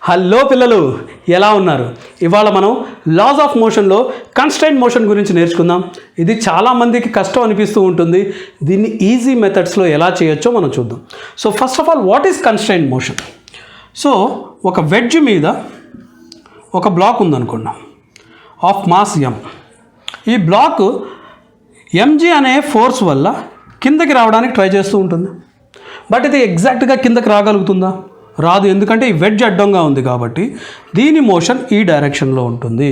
Hello పిల్లలు, ఎలా ఉన్నారు? ఇవాళ మనం లాస్ ఆఫ్ మోషన్లో కన్స్ట్రైంట్ మోషన్ గురించి నేర్చుకుందాం. ఇది చాలామందికి కష్టం అనిపిస్తూ ఉంటుంది. దీన్ని ఈజీ మెథడ్స్లో ఎలా చేయొచ్చో మనం చూద్దాం. So first of all, what is constraint motion? So ఒక వెడ్జ్ మీద ఒక బ్లాక్ ఉందనుకున్నాం ఆఫ్ మాస్ ఎం. ఈ బ్లాక్ ఎంజీ అనే ఫోర్స్ వల్ల కిందకి రావడానికి ట్రై చేస్తూ ఉంటుంది. బట్ ఇది ఎగ్జాక్ట్గా కిందకి రాగలుగుతుందా? రాదు. ఎందుకంటే ఈ వెడ్జ్ అడ్డంగా ఉంది కాబట్టి దీని మోషన్ ఈ డైరెక్షన్లో ఉంటుంది.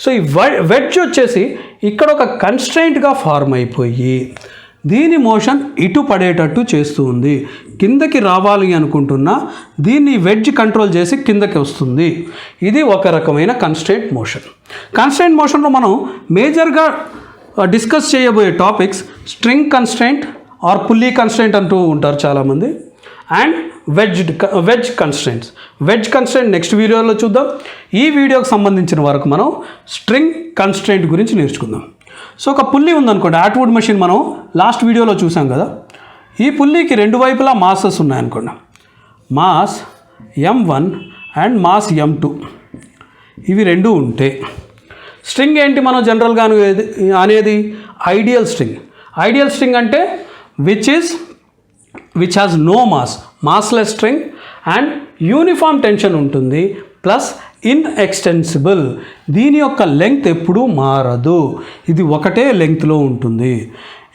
సో ఈ వెడ్జ్ వచ్చేసి ఇక్కడ ఒక కన్స్ట్రెయింట్గా ఫార్మ్ అయిపోయి దీని మోషన్ ఇటు పడేటట్టు చేస్తూ ఉంది. కిందకి రావాలి అనుకుంటున్నా దీన్ని వెడ్జ్ కంట్రోల్ చేసి కిందకి వస్తుంది. ఇది ఒక రకమైన కన్స్ట్రెయింట్ మోషన్. కన్స్ట్రెయింట్ మోషన్లో మనం మేజర్గా డిస్కస్ చేయబోయే topics string constraint or pulley constraint అంటూ ఉంటారు చాలామంది, and wedge constraints. Wedge constraint next వీడియోలో చూద్దాం. ఈ వీడియోకి సంబంధించిన వరకు మనం స్ట్రింగ్ కన్స్ట్రెయింట్ గురించి నేర్చుకుందాం. సో ఒక పుల్లీ ఉందనుకోండి, యాట్వుడ్ మెషిన్ మనం లాస్ట్ వీడియోలో చూసాం కదా. ఈ పుల్లీకి రెండు వైపులా మాసెస్ ఉన్నాయనుకోండి, mass M1 and mass M2. ఇవి రెండు ఉంటే స్ట్రింగ్ ఏంటి మనం జనరల్గా అనేది? Ideal string. ఐడియల్ స్ట్రింగ్ అంటే which has no massless string and uniform tension ఉంటుంది, ప్లస్ ఇన్ఎక్స్టెన్సిబుల్. దీని యొక్క లెంగ్త్ ఎప్పుడూ మారదు, ఇది ఒకటే లెంగ్త్లో ఉంటుంది.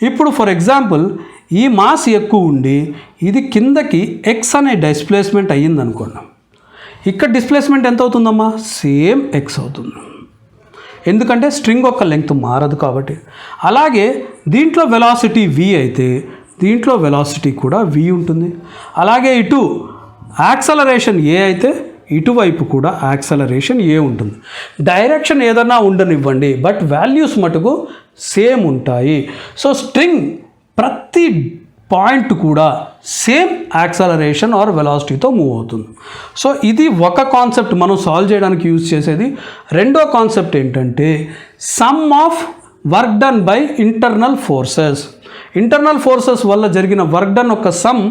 ఇప్పుడు ఫర్ ఎగ్జాంపుల్ ఈ మాస్ ఎక్కువ ఉండి ఇది కిందకి ఎక్స్ అనే డిస్ప్లేస్మెంట్ అయ్యిందనుకోండి, ఇక్కడ డిస్ప్లేస్మెంట్ ఎంత అవుతుందమ్మా? సేమ్ ఎక్స్ అవుతుంది, ఎందుకంటే స్ట్రింగ్ యొక్క లెంగ్త్ మారదు కాబట్టి. అలాగే దీంట్లో వెలాసిటీ v అయితే దీంట్లో వెలాసిటీ కూడా v ఉంటుంది. అలాగే ఇటు యాక్సలరేషన్ a అయితే ఇటువైపు కూడా యాక్సలరేషన్ a ఉంటుంది. డైరెక్షన్ ఏదన్నా ఉండనివ్వండి, బట్ వాల్యూస్ మటుకు సేమ్ ఉంటాయి. సో స్ట్రింగ్ ప్రతి పాయింట్ కూడా సేమ్ యాక్సలరేషన్ ఆర్ వెలాసిటీతో మూవ్ అవుతుంది. సో ఇది ఒక కాన్సెప్ట్ మనం సాల్వ్ చేయడానికి యూజ్ చేసేది. రెండో కాన్సెప్ట్ ఏంటంటే some of work done by internal forces. Internal forces వల్ల జరిగిన వర్క్ డన్ యొక్క సమ్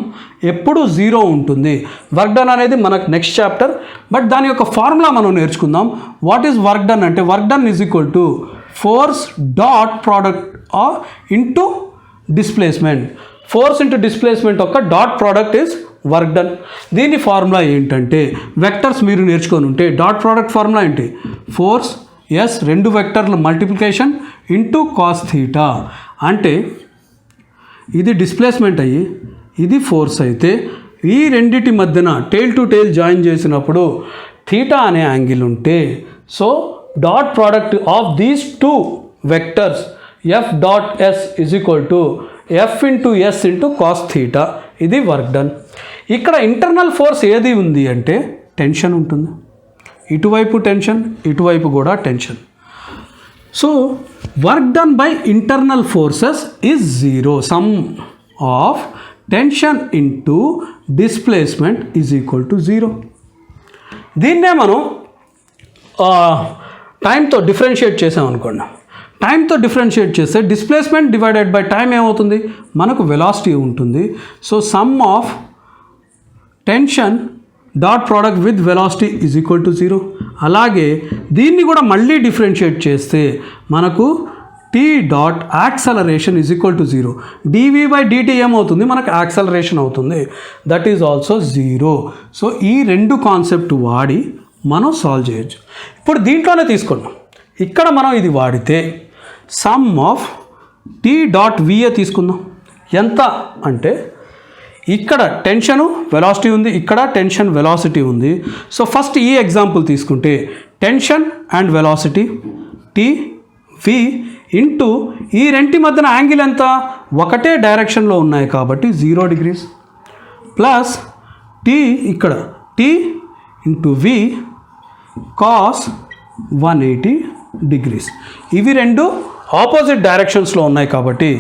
ఎప్పుడు 0 ఉంటుంది. వర్క్ డన్ అనేది మనకు నెక్స్ట్ చాప్టర్, బట్ దాని యొక్క ఫార్ములా మనం నేర్చుకుందాం. వాట్ ఈజ్ వర్క్ డన్ అంటే work done is equal to force dot product into displacement. Force into displacement యొక్క dot product is work done. దీని ఫార్ములా ఏంటంటే వెక్టర్స్ మీరు నేర్చుకొని ఉంటే డాట్ ప్రోడక్ట్ ఫార్ములా ఏంటి? ఫోర్స్ ఎస్ రెండు వెక్టర్ల మల్టిప్లికేషన్ ఇంటూ కాస్ థీటా. అంటే ఇది డిస్ప్లేస్మెంట్ అయ్యి ఇది ఫోర్స్ అయితే ఈ రెండిటి మధ్యన టెయిల్ టు టెయిల్ జాయిన్ చేసినప్పుడు థీటా అనే యాంగిల్ ఉంటే so dot product of these two vectors F dot S is equal to F into S into cos theta. ఇది వర్క్ డన్. ఇక్కడ ఇంటర్నల్ ఫోర్స్ ఏది ఉంది అంటే టెన్షన్ ఉంటుంది. ఇటువైపు టెన్షన్, ఇటువైపు కూడా tension. So work done by internal forces is 0. Sum of tension into displacement is equal to 0. దీన్నే మనం టైంతో డిఫరెన్షియేట్ చేసామనుకోండి. టైంతో డిఫరెన్షియేట్ చేస్తే డిస్ప్లేస్మెంట్ డివైడెడ్ బై టైం ఏమవుతుంది? మనకు వెలాసిటీ ఉంటుంది. So some of tension dot product with velocity is equal to 0. అలాగే దీన్ని కూడా మళ్ళీ డిఫరెన్షియేట్ చేస్తే మనకు T dot acceleration is equal to 0. dv by dt ఏమవుతుంది? మనకు యాక్సలరేషన్ అవుతుంది. That is also 0. సో ఈ రెండు కాన్సెప్ట్ వాడి మనం సాల్వ్ చేయొచ్చు. ఇప్పుడు దీంట్లోనే తీసుకున్నాం. ఇక్కడ మనం ఇది వాడితే some of T dot VA తీసుకుందాం. ఎంత అంటే ఇక్కడ టెన్షను వెలాసిటీ ఉంది, ఇక్కడ టెన్షన్ వెలాసిటీ ఉంది. సో ఫస్ట్ ఈ ఎగ్జాంపుల్ తీసుకుంటే tension and velocity T V into ఈ రెంటి మధ్యన యాంగిల్ ఎంత? ఒకటే డైరెక్షన్లో ఉన్నాయి కాబట్టి 0 degrees ప్లస్ టీ ఇక్కడ టీ ఇంటూ వి కాస్ 180 degrees. ఇవి రెండు ఆపోజిట్ డైరెక్షన్స్లో ఉన్నాయి కాబట్టి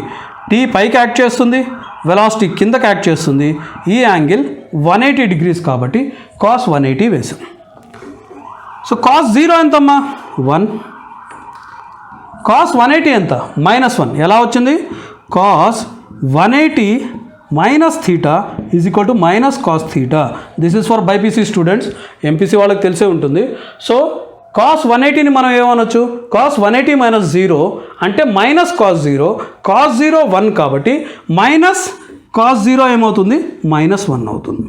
టీ పైకి యాక్ట్ చేస్తుంది, వెలాసిటీ కిందకి యాక్ట్ చేస్తుంది. ఈ యాంగిల్ 180 degrees కాబట్టి కాస్ 180 వేసాం. సో కాస్ 0 ఎంతమ్మా? 1. కాస్ 180 ఎంత? -1. ఎలా వచ్చింది? Cos 180 minus theta is equal to minus cos theta. This is for BiPC students. MPC వాళ్ళకి తెలిసే ఉంటుంది. సో కాస్ 180ని మనం ఏమనొచ్చు, కాస్ 180 మైనస్ 0 అంటే మైనస్ కాస్ 0, కాస్ 0 1 కాబట్టి మైనస్ కాస్ 0 ఏమవుతుంది, మైనస్ 1 అవుతుంది.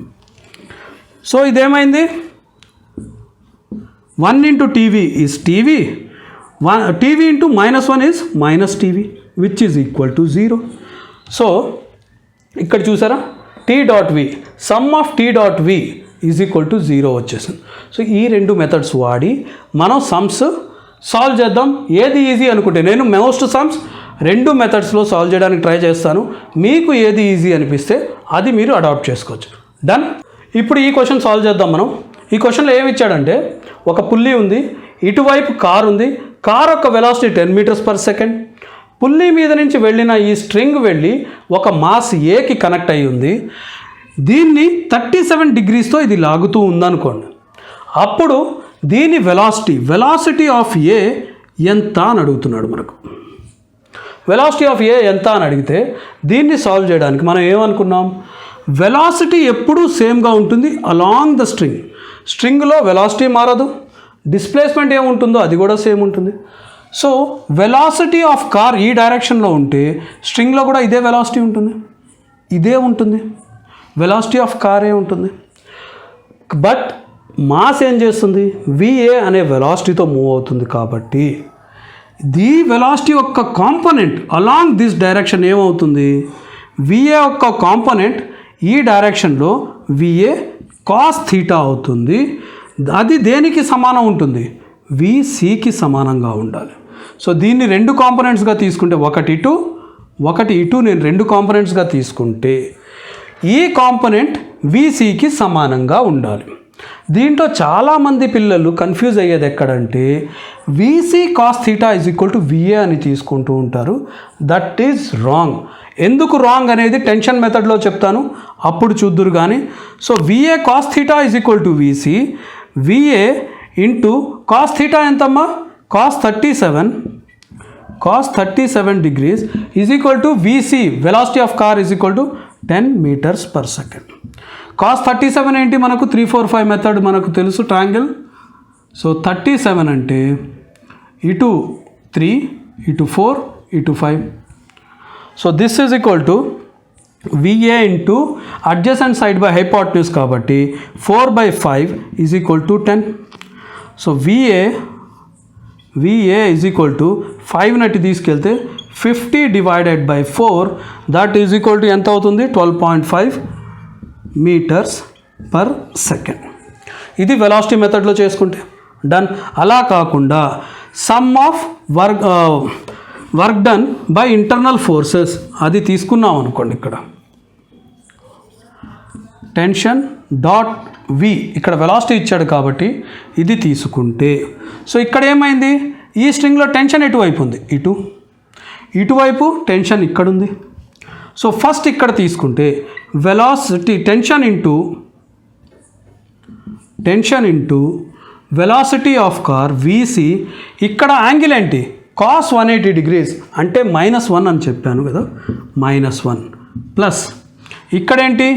సో ఇదేమైంది, 1 into TV is TV, TV into minus 1 is minus TV which is equal to 0. So ఇక్కడ చూసారా, T dot V, sum of T dot V is equal to 0 వచ్చేసింది. So ఈ రెండు methods వాడి మనం సమ్స్ సాల్వ్ చేద్దాం. ఏది ఈజీ అనుకుంటే, నేను మోస్ట్ సమ్స్ రెండు మెథడ్స్లో సాల్వ్ చేయడానికి ట్రై చేస్తాను. మీకు ఏది ఈజీ అనిపిస్తే అది మీరు అడాప్ట్ చేసుకోవచ్చు. డన్. ఇప్పుడు ఈ క్వశ్చన్ సాల్వ్ చేద్దాం మనం. ఈ క్వశ్చన్లో ఏమి ఇచ్చాడంటే, ఒక పుల్లీ ఉంది, ఇటువైపు కార్ ఉంది, కార్ యొక్క velocity 10 metres per second. Pulley మీద నుంచి వెళ్ళిన ఈ స్ట్రింగ్ వెళ్ళి ఒక మాస్ ఏకి కనెక్ట్ అయ్యి ఉంది. దీన్ని 37 డిగ్రీస్తో ఇది లాగుతూ ఉందనుకోండి. అప్పుడు దీని వెలాసిటీ ఆఫ్ ఏ ఎంత అని అడుగుతున్నాడు మనకు. వెలాసిటీ ఆఫ్ ఏ ఎంత అని అడిగితే దీన్ని సాల్వ్ చేయడానికి మనం ఏమనుకున్నాం, వెలాసిటీ ఎప్పుడూ సేమ్గా ఉంటుంది అలాంగ్ ద స్ట్రింగ్. స్ట్రింగ్లో వెలాసిటీ మారదు, డిస్ప్లేస్మెంట్ ఏముంటుందో అది కూడా సేమ్ ఉంటుంది. సో వెలాసిటీ ఆఫ్ కార్ ఈ డైరెక్షన్లో ఉంటే స్ట్రింగ్లో కూడా ఇదే వెలాసిటీ ఉంటుంది, ఇదే ఉంటుంది, వెలాసిటీ ఆఫ్ కారే ఉంటుంది. బట్ మాస్ ఏం చేస్తుంది, విఏ అనే వెలాసిటీతో మూవ్ అవుతుంది. కాబట్టి ది వెలాసిటీ యొక్క కాంపోనెంట్ అలాంగ్ దిస్ డైరెక్షన్ ఏమవుతుంది, విఏ యొక్క కాంపోనెంట్ ఈ డైరెక్షన్లో విఏ కాస్ థీటా అవుతుంది. అది దేనికి సమానం ఉంటుంది, విసికి సమానంగా ఉండాలి. సో దీన్ని రెండు కాంపోనెంట్స్గా తీసుకుంటే, ఒకటి ఇటు నేను రెండు కాంపోనెంట్స్గా తీసుకుంటే ఈ కాంపోనెంట్ విసికి సమానంగా ఉండాలి. దీంట్లో చాలామంది పిల్లలు కన్ఫ్యూజ్ అయ్యేది ఎక్కడంటే, VC cos theta is equal to VA అని తీసుకుంటూ ఉంటారు. That is wrong. ఎందుకు రాంగ్ అనేది టెన్షన్ మెథడ్లో చెప్తాను, అప్పుడు చూద్దురు కానీ. So VA cos theta is equal to VC, VA into cos theta ఎంతమ్మా, cos 37 degrees is equal to VC, velocity of car is equal to 10 metres per second. Cos 37 ఏంటి, మనకు 3, 4, 5 మెథడ్ మనకు తెలుసు, ట్రయాంగిల్. సో 37 అంటే ఇటు 3, ఇటు 4, ఇటు 5. So this is equal to VA into adjacent side by hypotenuse కాబట్టి 4/5 is equal to 10. So VA is equal to 5 నట్టి తీసుకెళ్తే 50 divided by 4 that is equal to ఎంత అవుతుంది, 12.5 మీటర్స్ పర్ సెకండ్. ఇది వెలాసిటీ మెథడ్లో చేసుకుంటే డన్. అలా కాకుండా some of work done by internal forces అది తీసుకున్నాం అనుకోండి. ఇక్కడ టెన్షన్ డాట్ వి, ఇక్కడ వెలాసిటీ ఇచ్చాడు కాబట్టి ఇది తీసుకుంటే, సో ఇక్కడ ఏమైంది, ఈ స్ట్రింగ్లో టెన్షన్ ఎటువైపు ఉంది, ఇటువైపు టెన్షన్ ఇక్కడ ఉంది. సో ఫస్ట్ ఇక్కడ తీసుకుంటే velocity tension into velocity of car VC, ఇక్కడ యాంగిల్ ఏంటి, కాస్ 180 డిగ్రీస్ అంటే -1 అని చెప్పాను కదా, -1 ప్లస్ ఇక్కడేంటి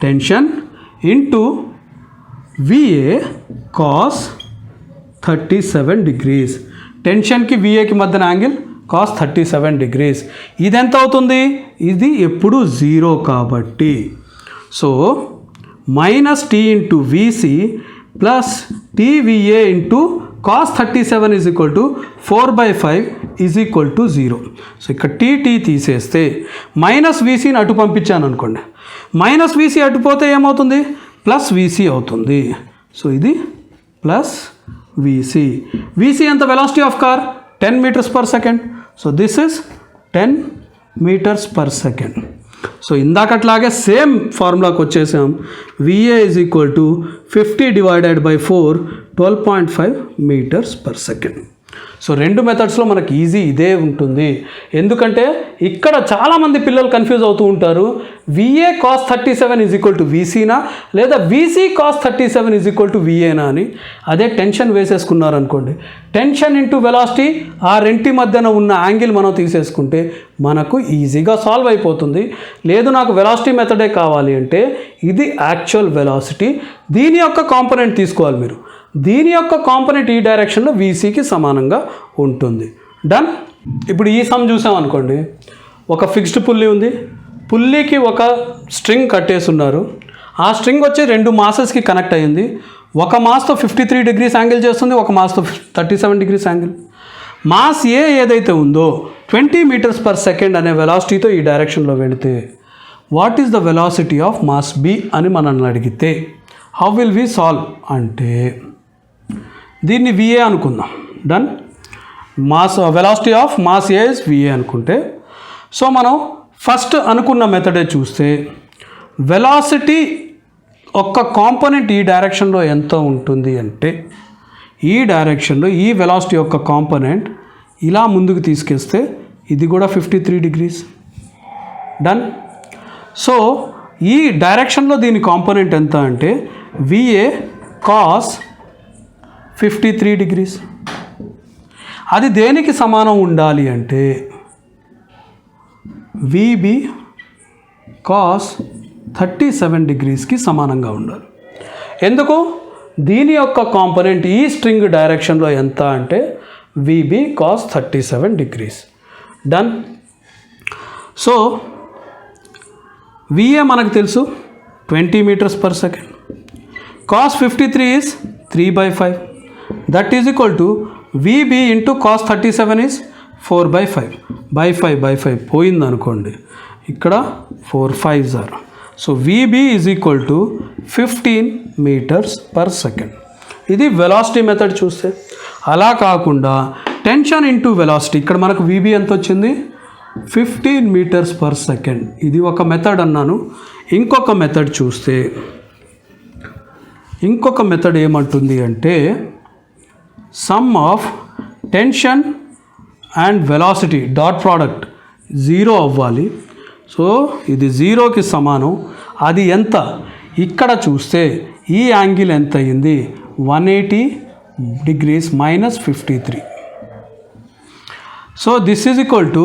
tension into VA cos 37 degrees. టెన్షన్కి విఏకి మధ్యన యాంగిల్ కాస్ 37 డిగ్రీస్. ఇది ఎంత అవుతుంది, ఇది ఎప్పుడు 0 కాబట్టి. So minus T into VC plus TVA into cos 37 is equal to 4/5 is equal to 0. So ఇక్కడ టీ తీసేస్తే మైనస్ వీసీని అటు పంపించాను అనుకోండి, మైనస్ వీసీ అటు పోతే ఏమవుతుంది, ప్లస్ వీసీ అవుతుంది. సో ఇది ప్లస్ వీసీ. వీసీ ఎంత, velocity of car 10 metres per second. So this is 10 metres per second. So ఇందాకట్లాగే సేమ్ ఫార్ములాకి వచ్చేసాం. VA is equal to 50 divided by 4 12.5 metres per second. So రెండు మెథడ్స్లో మనకి ఈజీ ఇదే ఉంటుంది. ఎందుకంటే ఇక్కడ చాలామంది పిల్లలు కన్ఫ్యూజ్ అవుతూ ఉంటారు, VA cos 37 is equal to VCనా లేదా VC cos 37 is equal to VAనా అని. అదే టెన్షన్ వేసేసుకున్నారనుకోండి, టెన్షన్ ఇంటూ వెలాసిటీ ఆ రెంటి మధ్యన ఉన్న యాంగిల్ మనం తీసేసుకుంటే మనకు ఈజీగా సాల్వ్ అయిపోతుంది. లేదు నాకు వెలాసిటీ మెథడే కావాలి అంటే ఇది యాక్చువల్ వెలాసిటీ, దీని యొక్క కాంపోనెంట్ తీసుకోవాలి మీరు. దీని యొక్క కాంపోనెంట్ ఈ డైరెక్షన్లో VCకి సమానంగా ఉంటుంది. డన్. ఇప్పుడు ఈ సమ్ చూసామనుకోండి, ఒక ఫిక్స్డ్ పుల్లీ ఉంది, పుల్లీకి ఒక స్ట్రింగ్ కట్టేసి ఉన్నారు. ఆ స్ట్రింగ్ వచ్చి రెండు మాసెస్కి కనెక్ట్ అయ్యింది. ఒక మాస్తో 53 degrees యాంగిల్ చేస్తుంది, ఒక మాస్తో 37 degrees యాంగిల్. మాస్ ఏ ఏదైతే ఉందో 20 meters/second అనే వెలాసిటీతో ఈ డైరెక్షన్లో వెళితే what is the velocity of mass B అని మనల్ని అడిగితే హౌ విల్ వి సాల్వ్ అంటే దీన్ని VA అనుకుందాం. Done. Mass velocity of mass A is VA అనుకుంటే, సో మనం ఫస్ట్ అనుకున్న మెథడే చూస్తే వెలాసిటీ ఒక్క కాంపోనెంట్ ఈ డైరెక్షన్లో ఎంత ఉంటుంది అంటే ఈ డైరెక్షన్లో ఈ వెలాసిటీ యొక్క కాంపోనెంట్ ఇలా ముందుకు తీసుకెస్తే ఇది కూడా 53 degrees. డన్. సో ఈ డైరెక్షన్లో దీని కాంపోనెంట్ ఎంత అంటే VA cos 53 degrees. అది దేనికి సమానం ఉండాలి అంటే VB cos 37 degreesకి సమానంగా ఉండాలి. ఎందుకు? దీని యొక్క కాంపోనెంట్ ఈ స్ట్రింగ్ డైరెక్షన్లో ఎంత అంటే VB cos 37 degrees. Done. So VA మనకు తెలుసు 20 meters/second. cos 53 is 3/5. That is equal to VB into cos 37 is 4/5. by 5 పోయింది అనుకోండి, ఇక్కడ 4 5s are. So VB is equal to 15 meters/second. ఇది వెలాసిటీ మెథడ్ చూస్తే. అలా కాకుండా టెన్షన్ ఇంటూ వెలాసిటీ, ఇక్కడ మనకు VB ఎంత వచ్చింది 15 meters/second. ఇది ఒక మెథడ్ అన్నాను. ఇంకొక మెథడ్ చూస్తే, ఇంకొక మెథడ్ ఏమంటుంది అంటే some of tension and velocity dot product 0 అవ్వాలి. సో ఇది 0కి సమానం. అది ఎంత? ఇక్కడ చూస్తే ఈ యాంగిల్ ఎంత అయింది 180 degrees minus 53. So this is equal to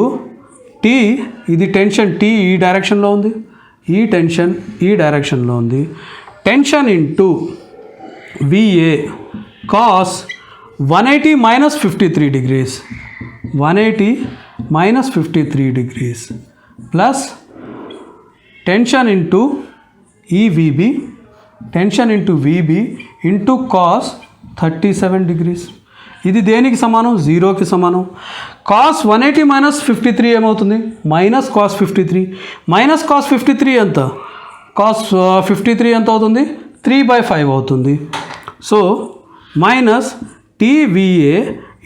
T, ఇది టెన్షన్ T ఈ డైరెక్షన్లో ఉంది, ఈ టెన్షన్ ఈ డైరెక్షన్లో ఉంది. Tension into VA cos 180 minus 53 degrees, 180 minus 53 degrees plus tension into VB, tension into VB into cos 37 degrees. ఇది దేనికి సమానం? 0కి సమానం. cos 180 minus 53 ఏమవుతుంది? Minus cos 53. మైనస్ cos 53 ఎంత? cos 53 ఎంత అవుతుంది? 3/5 అవుతుంది. So minus TVA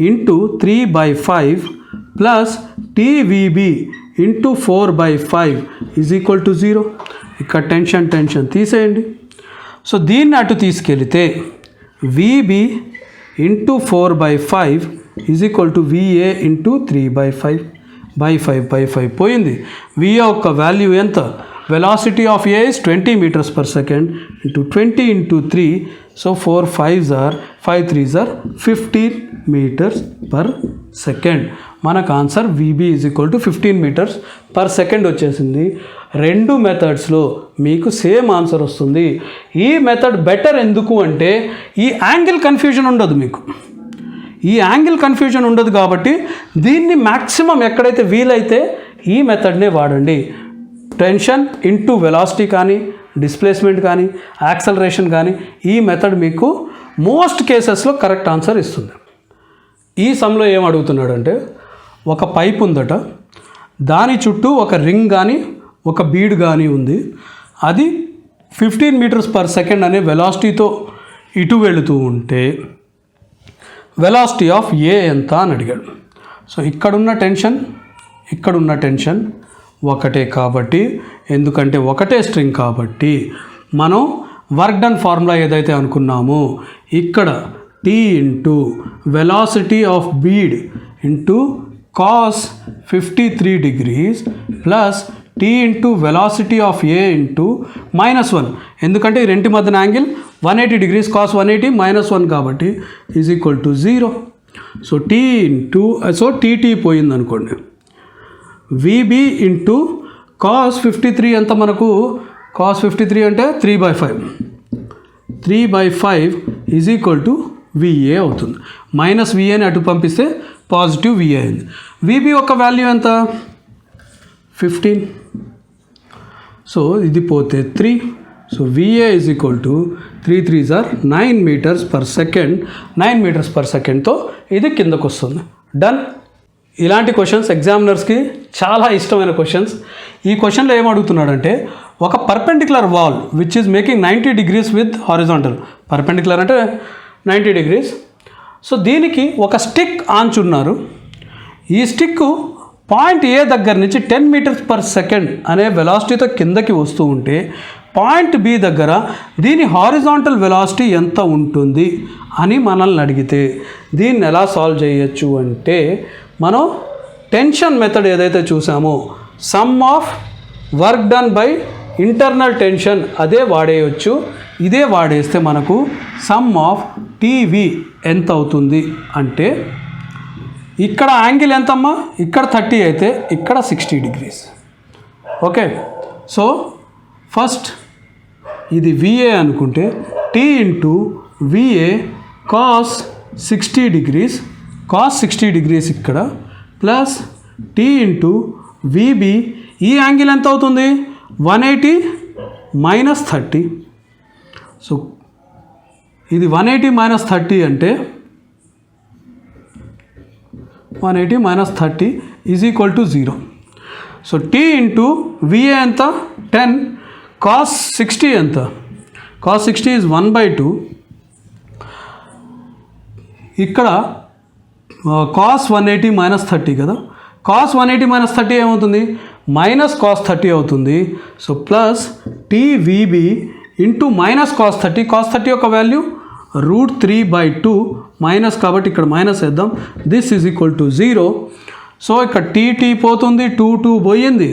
into 3/5 plus TVB into 4/5 is equal to 0. ఇక్కడ టెన్షన్ తీసేయండి. సో దీన్ని అటు తీసుకెళితే VB into 4/5 is equal to VA into 3/5 by 5 పోయింది. VA యొక్క వాల్యూ ఎంత? Velocity of A is 20 meters/second into 20 into 3. So 4 5s are 5 3s are 15 meters/second. మనకు answer VB is equal to 15 meters/second వచ్చేసింది. రెండు మెథడ్స్లో మీకు సేమ్ ఆన్సర్ వస్తుంది. ఈ method better ఎందుకు అంటే ఈ యాంగిల్ కన్ఫ్యూజన్ ఉండదు మీకు. ఈ యాంగిల్ కన్ఫ్యూజన్ ఉండదు కాబట్టి దీన్ని మ్యాక్సిమం ఎక్కడైతే వీలైతే ఈ మెథడ్నే వాడండి. టెన్షన్ ఇంటూ వెలాసిటీ కానీ, డిస్ప్లేస్మెంట్ కానీ, యాక్సలరేషన్ కానీ ఈ మెథడ్ మీకు మోస్ట్ కేసెస్లో కరెక్ట్ ఆన్సర్ ఇస్తుంది. ఈ సమ్లో ఏం అడుగుతున్నాడంటే ఒక పైప్ ఉందట, దాని చుట్టూ ఒక రింగ్ కానీ ఒక బీడ్ కానీ ఉంది. అది 15 meters/second అనే వెలాసిటీతో ఇటు వెళుతూ ఉంటే వెలాసిటీ ఆఫ్ A ఎంత అని అడిగాడు. సో ఇక్కడున్న టెన్షన్ ఒకటే కాబట్టి, ఎందుకంటే ఒకటే స్ట్రింగ్ కాబట్టి మనం వర్క్ డన్ ఫార్ములా ఏదైతే అనుకున్నామో ఇక్కడ T into velocity of bead into cos 53 degrees plus T into velocity of A into -1, ఎందుకంటే ఈ రెంటి మధ్యన యాంగిల్ 180 degrees, కాస్ 180 -1 కాబట్టి is equal to 0. So T into TT పోయింది అనుకోండి, విబి ఇంటూ కాస్ 53 ఎంత మనకు, కాస్ 53 అంటే 3/5 ఈజ్ ఈక్వల్ టు విఏ అవుతుంది. మైనస్ విఏని అటు పంపిస్తే పాజిటివ్ విఏ అయింది. విబి యొక్క వాల్యూ ఎంత 15. సో ఇది పోతే 3. So VA is equal to 3 3s are 9 meters per second. 9 meters per secondతో ఇది కిందకు వస్తుంది. డన్. ఇలాంటి క్వశ్చన్స్ ఎగ్జామినర్స్కి చాలా ఇష్టమైన క్వశ్చన్స్. ఈ క్వశ్చన్లో ఏం అడుగుతున్నాడంటే, ఒక perpendicular wall which is making 90 degrees with horizontal. Perpendicular అంటే 90 degrees. సో దీనికి ఒక స్టిక్ ఆంచున్నారు. ఈ స్టిక్ పాయింట్ ఏ దగ్గర నుంచి 10 meters per second అనే వెలాసిటీతో కిందకి వస్తూ ఉంటే, పాయింట్ బి దగ్గర దీని హారిజాంటల్ వెలాసిటీ ఎంత ఉంటుంది అని మనల్ని అడిగితే దీన్ని ఎలా సాల్వ్ చేయొచ్చు అంటే, మనం టెన్షన్ మెథడ్ ఏదైతే చూసామో, sum of work done by internal tension అదే వాడేయచ్చు. ఇదే వాడేస్తే మనకు సమ్ ఆఫ్ టీవీ ఎంత అవుతుంది అంటే, ఇక్కడ యాంగిల్ ఎంతమ్మా, ఇక్కడ 30 అయితే ఇక్కడ 60 degrees. ఓకే. సో ఫస్ట్ ఇది విఏ అనుకుంటే T into VA cos 60 degrees, cos 60 degrees ఇక్కడ ప్లస్ టీ ఇంటూ విబి, ఈ యాంగిల్ ఎంత అవుతుంది 180 - 30. సో ఇది 180 - 30 అంటే 180 - 30 is equal to 0. So T into VA ఎంత 10, కాస్ 60 ఎంత, కాస్ 60 ఈజ్ 1/2. ఇక్కడ కాస్ 180 - 30 కదా, కాస్ 180 - 30 ఏమవుతుంది, మైనస్ కాస్ 30 అవుతుంది. So plus TVB into minus cos 30, cos 30 యొక్క వాల్యూ √3/2 మైనస్ కాబట్టి ఇక్కడ మైనస్ వేద్దాం. This is equal to 0. So ఇక్కడ టీ పోతుంది, 2 పోయింది.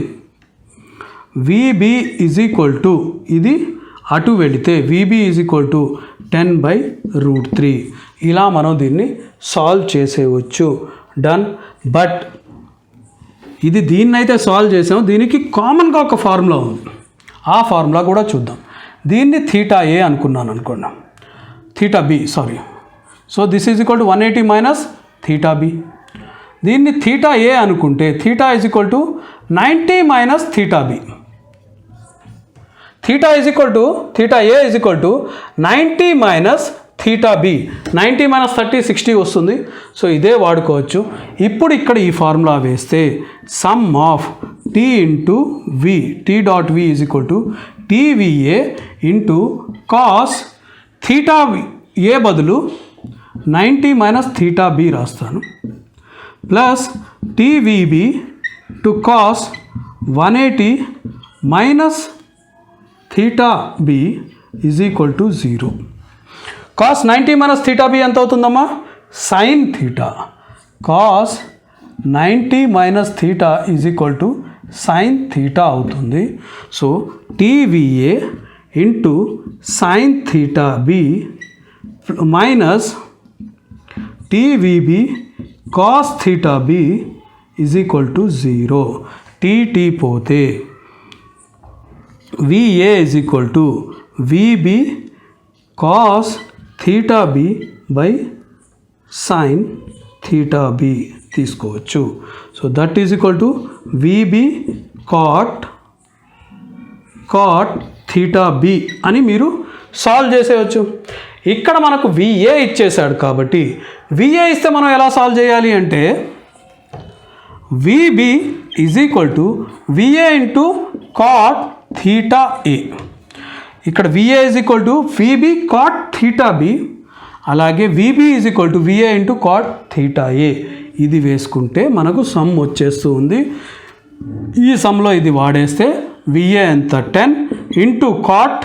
విబి ఈజ్ ఈక్వల్ టు, ఇది అటు వెళితే విబి ఈజ్ ఈక్వల్ టు 10/√3. ఇలా మనం దీన్ని సాల్వ్ చేసేయచ్చు. డన్. బట్ ఇది దీన్నైతే సాల్వ్ చేసాము, దీనికి కామన్గా ఒక ఫార్ములా ఉంది, ఆ ఫార్ములా కూడా చూద్దాం. దీన్ని థీటా ఏ అనుకున్నాను అనుకున్నాం, theta B sorry. So this is equal to 180 - theta B. దీన్ని థీటా ఏ అనుకుంటే theta is equal to 90 - theta B. Theta is equal to theta A is equal to 90 - theta B. 90 - 30 60 వస్తుంది. So ఇదే వాడుకోవచ్చు. ఇప్పుడు ఇక్కడ ఈ ఫార్ములా వేస్తే sum of T into V, T dot V is equal to TVA into cos theta A బదులు 90 - theta B రాస్తాను, plus TVB to cos 180 - theta B is equal to 0. Cos 90 - theta B ఎంత అవుతుందమ్మా, sine theta. Cos 90 - theta is equal to sine theta అవుతుంది. So TVA into sine theta B minus TVB cos theta B is equal to 0. T పోతే VA is equal to VB cos theta B by sine theta B తీసుకోవచ్చు. So that is equal to VB cot theta B అని మీరు solve చేసేయచ్చు. ఇక్కడ మనకు VA ఇచ్చేసాడు కాబట్టి VA ఇస్తే మనం ఎలా సాల్వ్ చేయాలి అంటే, VB is equal to VA into cot theta A. ఇక్కడ VA is equal to VB cot theta B, అలాగే VB is equal to VA into cot theta A. ఇది వేసుకుంటే మనకు సమ్ వచ్చేస్తూ ఉంది. ఈ సమ్లో ఇది వాడేస్తే విఏ ఎంత 10 into cot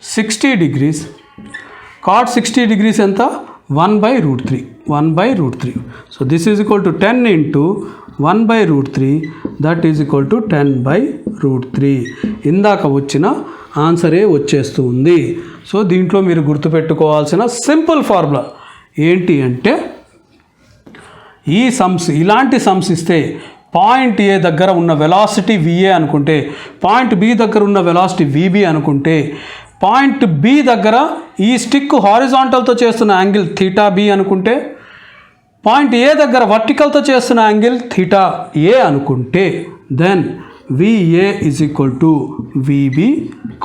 60 degrees cot 60 degrees ఎంత 1/√3 1/√3. So this is equal to 10 into 1/√3 that is equal to 10/√3. ఇందాక వచ్చిన ఆన్సరే వచ్చేస్తూ ఉంది. సో దీంట్లో మీరు గుర్తుపెట్టుకోవాల్సిన సింపుల్ ఫార్ములా ఏంటి అంటే, ఈ సమ్స్ ఇలాంటి సమ్స్ ఇస్తే పాయింట్ ఏ దగ్గర ఉన్న వెలాసిటీ విఏ అనుకుంటే, పాయింట్ బి దగ్గర ఉన్న వెలాసిటీ విబి అనుకుంటే, పాయింట్ బి దగ్గర ఈ స్టిక్ హారిజాంటల్తో చేస్తున్న యాంగిల్ థీటా బి అనుకుంటే, పాయింట్ ఏ దగ్గర వర్టికల్తో చేస్తున్న యాంగిల్ థీటా ఏ అనుకుంటే, then VA is equal to VB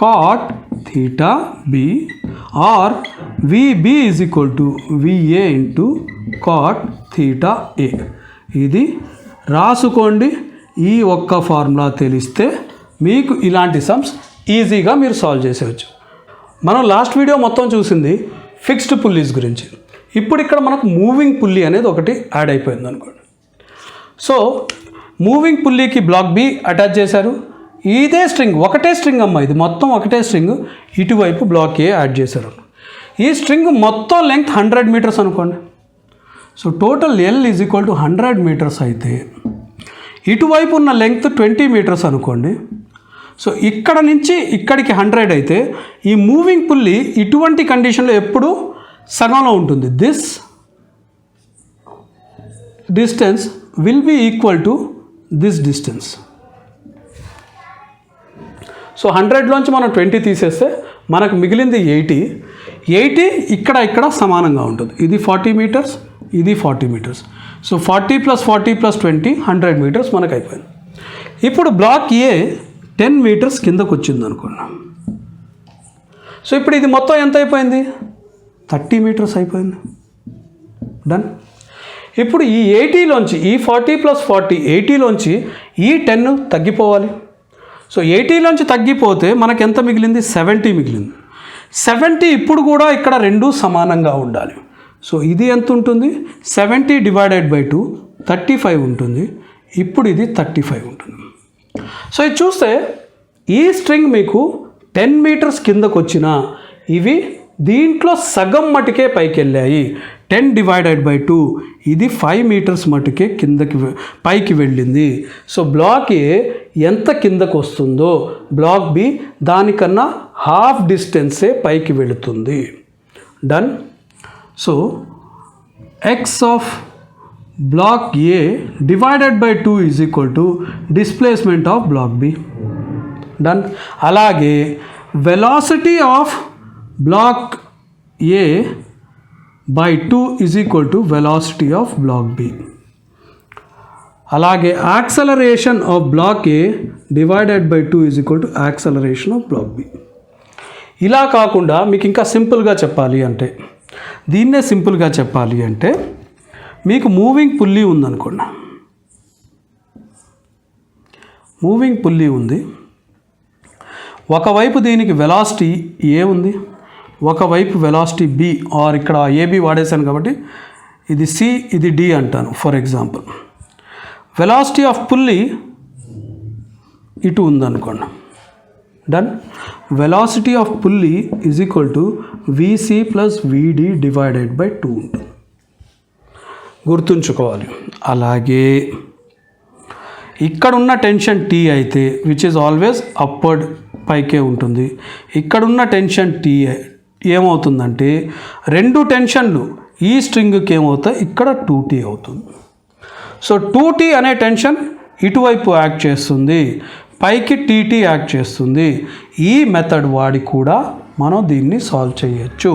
cot theta B or VB is equal to VA into cot theta A. ఇది రాసుకోండి. ఈ ఒక్క ఫార్ములా తెలిస్తే మీకు ఇలాంటి సమ్స్ ఈజీగా మీరు సాల్వ్ చేసేవచ్చు. మనం లాస్ట్ వీడియో మొత్తం చూసింది ఫిక్స్డ్ పుల్లీస్ గురించి. ఇప్పుడు ఇక్కడ మనకు మూవింగ్ పుల్లీ అనేది ఒకటి యాడ్ అయిపోయింది అనుకోండి. సో మూవింగ్ పుల్లీకి బ్లాక్ బి అటాచ్ చేశారు. ఇదే స్ట్రింగ్, ఒకటే స్ట్రింగ్ అమ్మ, ఇది మొత్తం ఒకటే స్ట్రింగ్. ఇటువైపు బ్లాక్ ఏ యాడ్ చేశారు. ఈ స్ట్రింగ్ మొత్తం లెంగ్త్ 100 మీటర్స్ అనుకోండి. So total L is equal to 100 metres అయితే ఇటువైపు ఉన్న లెంగ్త్ 20 మీటర్స్ అనుకోండి. సో ఇక్కడ నుంచి ఇక్కడికి 100 అయితే ఈ మూవింగ్ పుల్లీ ఇటువంటి కండిషన్లో ఎప్పుడు సగంలో ఉంటుంది. This distance will be equal to this distance. So 100లోంచి మనం 20 తీసేస్తే మనకు మిగిలింది 80 ఇక్కడ సమానంగా ఉంటుంది. ఇది 40 మీటర్స్, ఇది 40 మీటర్స్. సో 40 + 40 + 20 100 మీటర్స్ మనకు అయిపోయింది. ఇప్పుడు బ్లాక్ ఏ 10 మీటర్స్ కిందకు వచ్చింది అనుకున్నాం. సో ఇప్పుడు ఇది మొత్తం ఎంత అయిపోయింది? 30 మీటర్స్ అయిపోయింది. డన్. ఇప్పుడు ఈ 80లోంచి ఈ 40 + 40 80లోంచి ఈ 10 తగ్గిపోవాలి. సో 80లోంచి తగ్గిపోతే మనకు ఎంత మిగిలింది? 70 మిగిలింది. 70 ఇప్పుడు కూడా ఇక్కడ రెండు సమానంగా ఉండాలి. సో ఇది ఎంత ఉంటుంది? 70 డివైడెడ్ బై 2 35 ఉంటుంది. ఇప్పుడు ఇది 35 ఉంటుంది. సో ఇది చూస్తే ఈ స్ట్రింగ్ మీకు 10 మీటర్స్ కిందకు వచ్చినా ఇవి దీంట్లో సగం మటుకే పైకి వెళ్ళాయి. 10 డివైడెడ్ బై 2 ఇది 5 మీటర్స్ మటుకే పైకి వెళ్ళింది. సో బ్లాక్ ఏ ఎంత కిందకు వస్తుందో బ్లాక్ బి దానికన్నా హాఫ్ డిస్టెన్సే పైకి వెళుతుంది. Done. So x of block A divided by 2 is equal to displacement of block B. Done. అలాగే velocity of block A by 2 is equal to velocity of block B. అలాగే acceleration of block A divided by 2 is equal to acceleration of block B. ఇలా కాకుండా మీకు ఇంకా సింపుల్గా చెప్పాలి అంటే, దీన్నే సింపుల్గా చెప్పాలి అంటే, మీకు మూవింగ్ పుల్లీ ఉందనుకోండి. మూవింగ్ పుల్లీ ఉంది. ఒకవైపు దీనికి వెలాసిటీ ఏ ఉంది, ఒకవైపు వెలాసిటీ బి, ఆర్ ఇక్కడ ఏబి వాడేశాను కాబట్టి ఇది సి, ఇది డి అంటాను for example. Velocity of pulley ఇటు ఉందనుకోండి. Done. Velocity of pulley is equal to VC plus విడి డివైడెడ్ బై 2 ఉంటుంది. గుర్తుంచుకోవాలి. అలాగే ఇక్కడున్న టెన్షన్ టీ అయితే విచ్ ఈజ్ ఆల్వేస్ అప్వర్డ్ పైకే ఉంటుంది. ఇక్కడున్న టెన్షన్ టీ ఏమవుతుందంటే రెండు టెన్షన్లు ఈ స్ట్రింగ్కి ఏమవుతాయి? ఇక్కడ 2T అవుతుంది. సో 2T అనే టెన్షన్ ఇటువైపు యాక్ట్ చేస్తుంది, పైకి TT యాక్ట్ చేస్తుంది. ఈ మెథడ్ వాడి కూడా మనం దీన్ని సాల్వ్ చేయొచ్చు.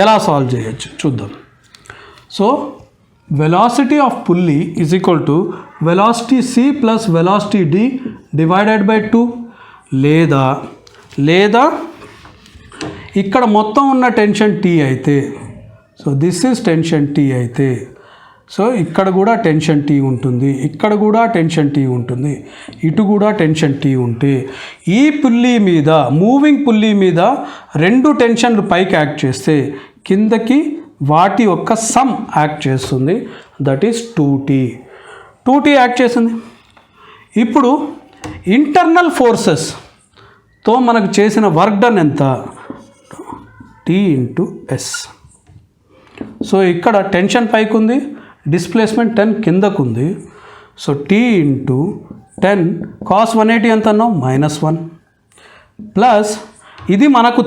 ఎలా సాల్వ్ చేయొచ్చు చూద్దాం. So velocity of pulley is equal to velocity C plus velocity D divided by 2, లేదా ఇక్కడ మొత్తం ఉన్న టెన్షన్ టీ అయితే, so this is tension T అయితే, సో ఇక్కడ కూడా టెన్షన్ టీ ఉంటుంది, ఇక్కడ కూడా టెన్షన్ టీ ఉంటుంది, ఇటు కూడా టెన్షన్ టీ ఉంటే ఈ పుల్లీ మీద, మూవింగ్ పుల్లీ మీద రెండు టెన్షన్లు పైకి యాక్ట్ చేస్తే కిందకి వాటి యొక్క సమ్ యాక్ట్ చేస్తుంది. దట్ ఈస్ 2T యాక్ట్ చేసింది. ఇప్పుడు ఇంటర్నల్ ఫోర్సెస్తో మనకు చేసిన వర్క్ డన్ ఎంత? T T into S. So ఇక్కడ టెన్షన్ పైకి ఉంది, డిస్ప్లేస్మెంట్ 10 కిందకు ఉంది. సో టీ ఇంటూ 10 కాస్ 180 ఎంత అన్నాం -1 ప్లస్ ఇది మనకు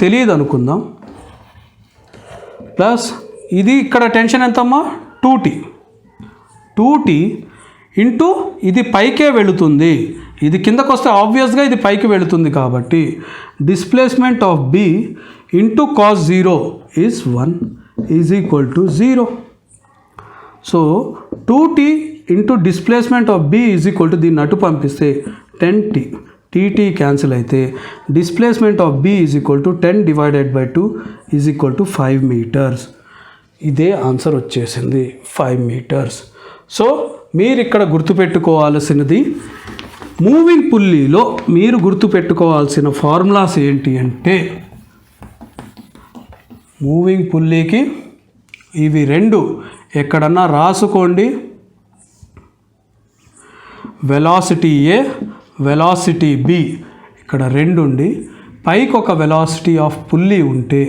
తెలియదు అనుకుందాం. ప్లస్ ఇది ఇక్కడ టెన్షన్ ఎంతమ్మా 2t ఇంటూ ఇది పైకే వెళుతుంది, ఇది కిందకు వస్తే ఆబ్వియస్గా ఇది పైకి వెళుతుంది కాబట్టి displacement of B into cos 0 is 1 is equal to 0. So 2t into displacement of B is equal to దీన్ని అటు పంపిస్తే 10t, టీటీ క్యాన్సిల్ అయితే displacement of B is equal to 10 divided by 2 is equal to 5 metres. ఇదే answer వచ్చేసింది 5 metres. So మీరు ఇక్కడ గుర్తుపెట్టుకోవాల్సినది, moving పుల్లీలో మీరు గుర్తుపెట్టుకోవాల్సిన ఫార్ములాస్ ఏంటి అంటే, మూవింగ్ పుల్లీకి ఇవి రెండు ఎక్కడన్నా రాసుకోండి. వెలాసిటీ ఏ, వెలాసిటీ బి ఇక్కడ రెండు ఉండి పైకి ఒక వెలాసిటీ ఆఫ్ పుల్లీ ఉంటే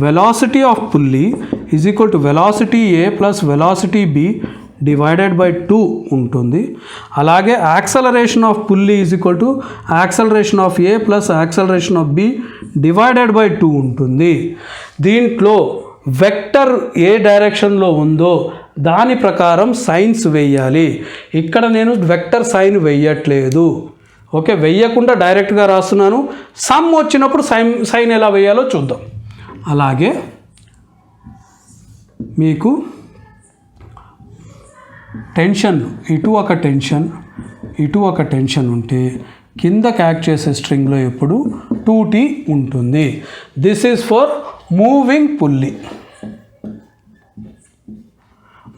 velocity of pulley is equal to velocity A plus velocity B divided by 2 ఉంటుంది. అలాగే acceleration of pulley is equal to acceleration of A plus acceleration of B divided by 2 ఉంటుంది. దీంట్లో vector ఏ డైరెక్షన్లో ఉందో దాని ప్రకారం science వేయాలి. ఇక్కడ నేను వెక్టర్ సైన్ వేయట్లేదు, ఓకే, వెయ్యకుండా డైరెక్ట్గా రాస్తున్నాను. సమ్ వచ్చినప్పుడు సైన్ ఎలా వేయాలో చూద్దాం. అలాగే మీకు టెన్షన్ ఇటు ఒక టెన్షన్ ఉంటే కిందకి యాక్ట్ చేసే స్ట్రింగ్లో ఎప్పుడు 2t ఉంటుంది. This is for moving pulley.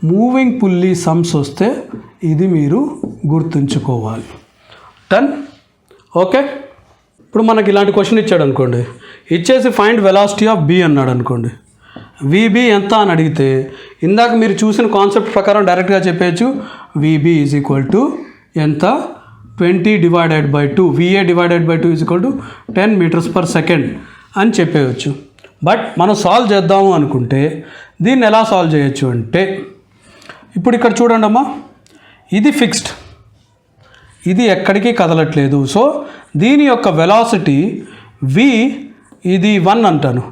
Moving pulley sums వస్తే ఇది మీరు గుర్తుంచుకోవాలి. Done, okay. ఇప్పుడు మనకి ఇలాంటి క్వశ్చన్ ఇచ్చాడు అనుకోండి, ఇచ్చేసి ఫైండ్ వెలాసిటీ ఆఫ్ బి అన్నాడు అనుకోండి. విబి ఎంత అని అడిగితే ఇందాక మీరు చూసిన కాన్సెప్ట్ ప్రకారం డైరెక్ట్గా చెప్పేయచ్చు. విబి ఈజ్ ఈక్వల్ టు ఎంత, 20 divided by 2, VA divided by 2 is equal to 10 metres per second అని చెప్పేయచ్చు. బట్ మనం సాల్వ్ చేద్దాము అనుకుంటే దీన్ని ఎలా సాల్వ్ చేయొచ్చు అంటే, ఇప్పుడు ఇక్కడ చూడండి అమ్మా, ఇది ఫిక్స్డ్, ఇది ఎక్కడికి కదలట్లేదు. సో దీని యొక్క వెలాసిటీ వి, ఇది 1 అంటాను,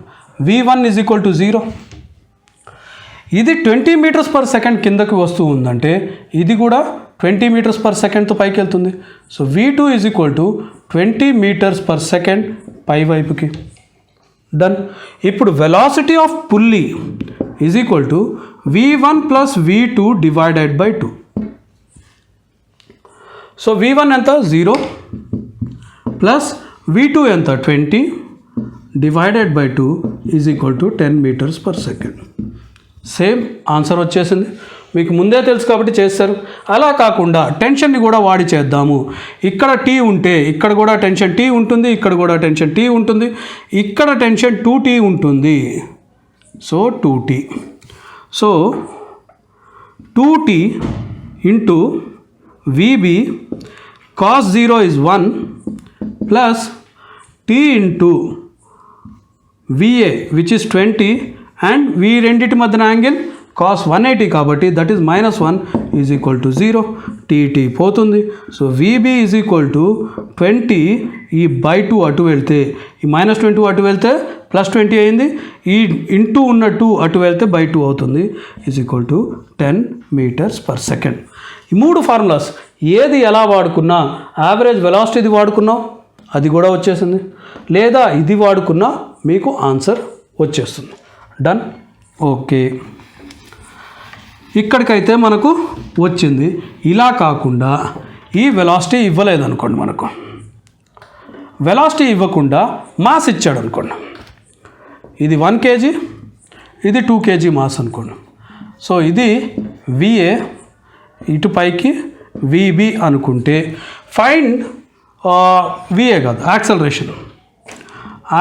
v1 ఈజ్ ఈక్వల్ టు 0. ఇది 20 మీటర్స్ పర్ సెకండ్ కిందకి వస్తూ ఉందంటే ఇది కూడా 20 మీటర్స్ పర్ సెకండ్తో పైకి వెళ్తుంది. So v2 is equal to 20 metres per second పై వైపుకి. డన్. ఇప్పుడు velocity of pulley is equal to v1 plus v2 divided by 2. So v1 ఎంత 0 ప్లస్ v2 ఎంత 20 divided by 2 is equal to 10 metres per second. Same answer వచ్చేసింది, మీకు ముందే తెలుసు కాబట్టి చేస్తారు. అలా కాకుండా టెన్షన్ని కూడా వాడి చేద్దాము. ఇక్కడ టీ ఉంటే ఇక్కడ కూడా టెన్షన్ టీ ఉంటుంది, ఇక్కడ కూడా టెన్షన్ టీ ఉంటుంది, ఇక్కడ టెన్షన్ 2t ఉంటుంది. So 2t, so 2t into VB cos 0 is 1 plus t into VA which is 20 and v రెండింటి మధ్యన యాంగిల్ కాస్ 180 కాబట్టి that is -1 is equal to 0. TT పోతుంది. So VB is equal to 20, ఈ by 2 అటు వెళ్తే ఈ -20 అటు వెళ్తే +20 అయింది, ఈ ఇంటూ ఉన్న 2 అటు వెళ్తే బై 2 అవుతుంది, is equal to 10 metres per second. ఈ 3 ఫార్ములాస్ ఏది ఎలా వాడుకున్నా, యావరేజ్ వెలాసిటీది వాడుకున్నాం అది కూడా వచ్చేసింది, లేదా ఇది వాడుకున్నా మీకు ఆన్సర్ వచ్చేస్తుంది. Done, okay. ఇక్కడికైతే మనకు వచ్చింది. ఇలా కాకుండా ఈ వెలాసిటీ ఇవ్వలేదు అనుకోండి, మనకు వెలాసిటీ ఇవ్వకుండా మాస్ ఇచ్చాడు అనుకోండి, ఇది 1 kg, ఇది 2 kg మాస్ అనుకోండి. సో ఇది విఏ, ఇటు పైకి విబి అనుకుంటే ఫైండ్ విఏ కాదు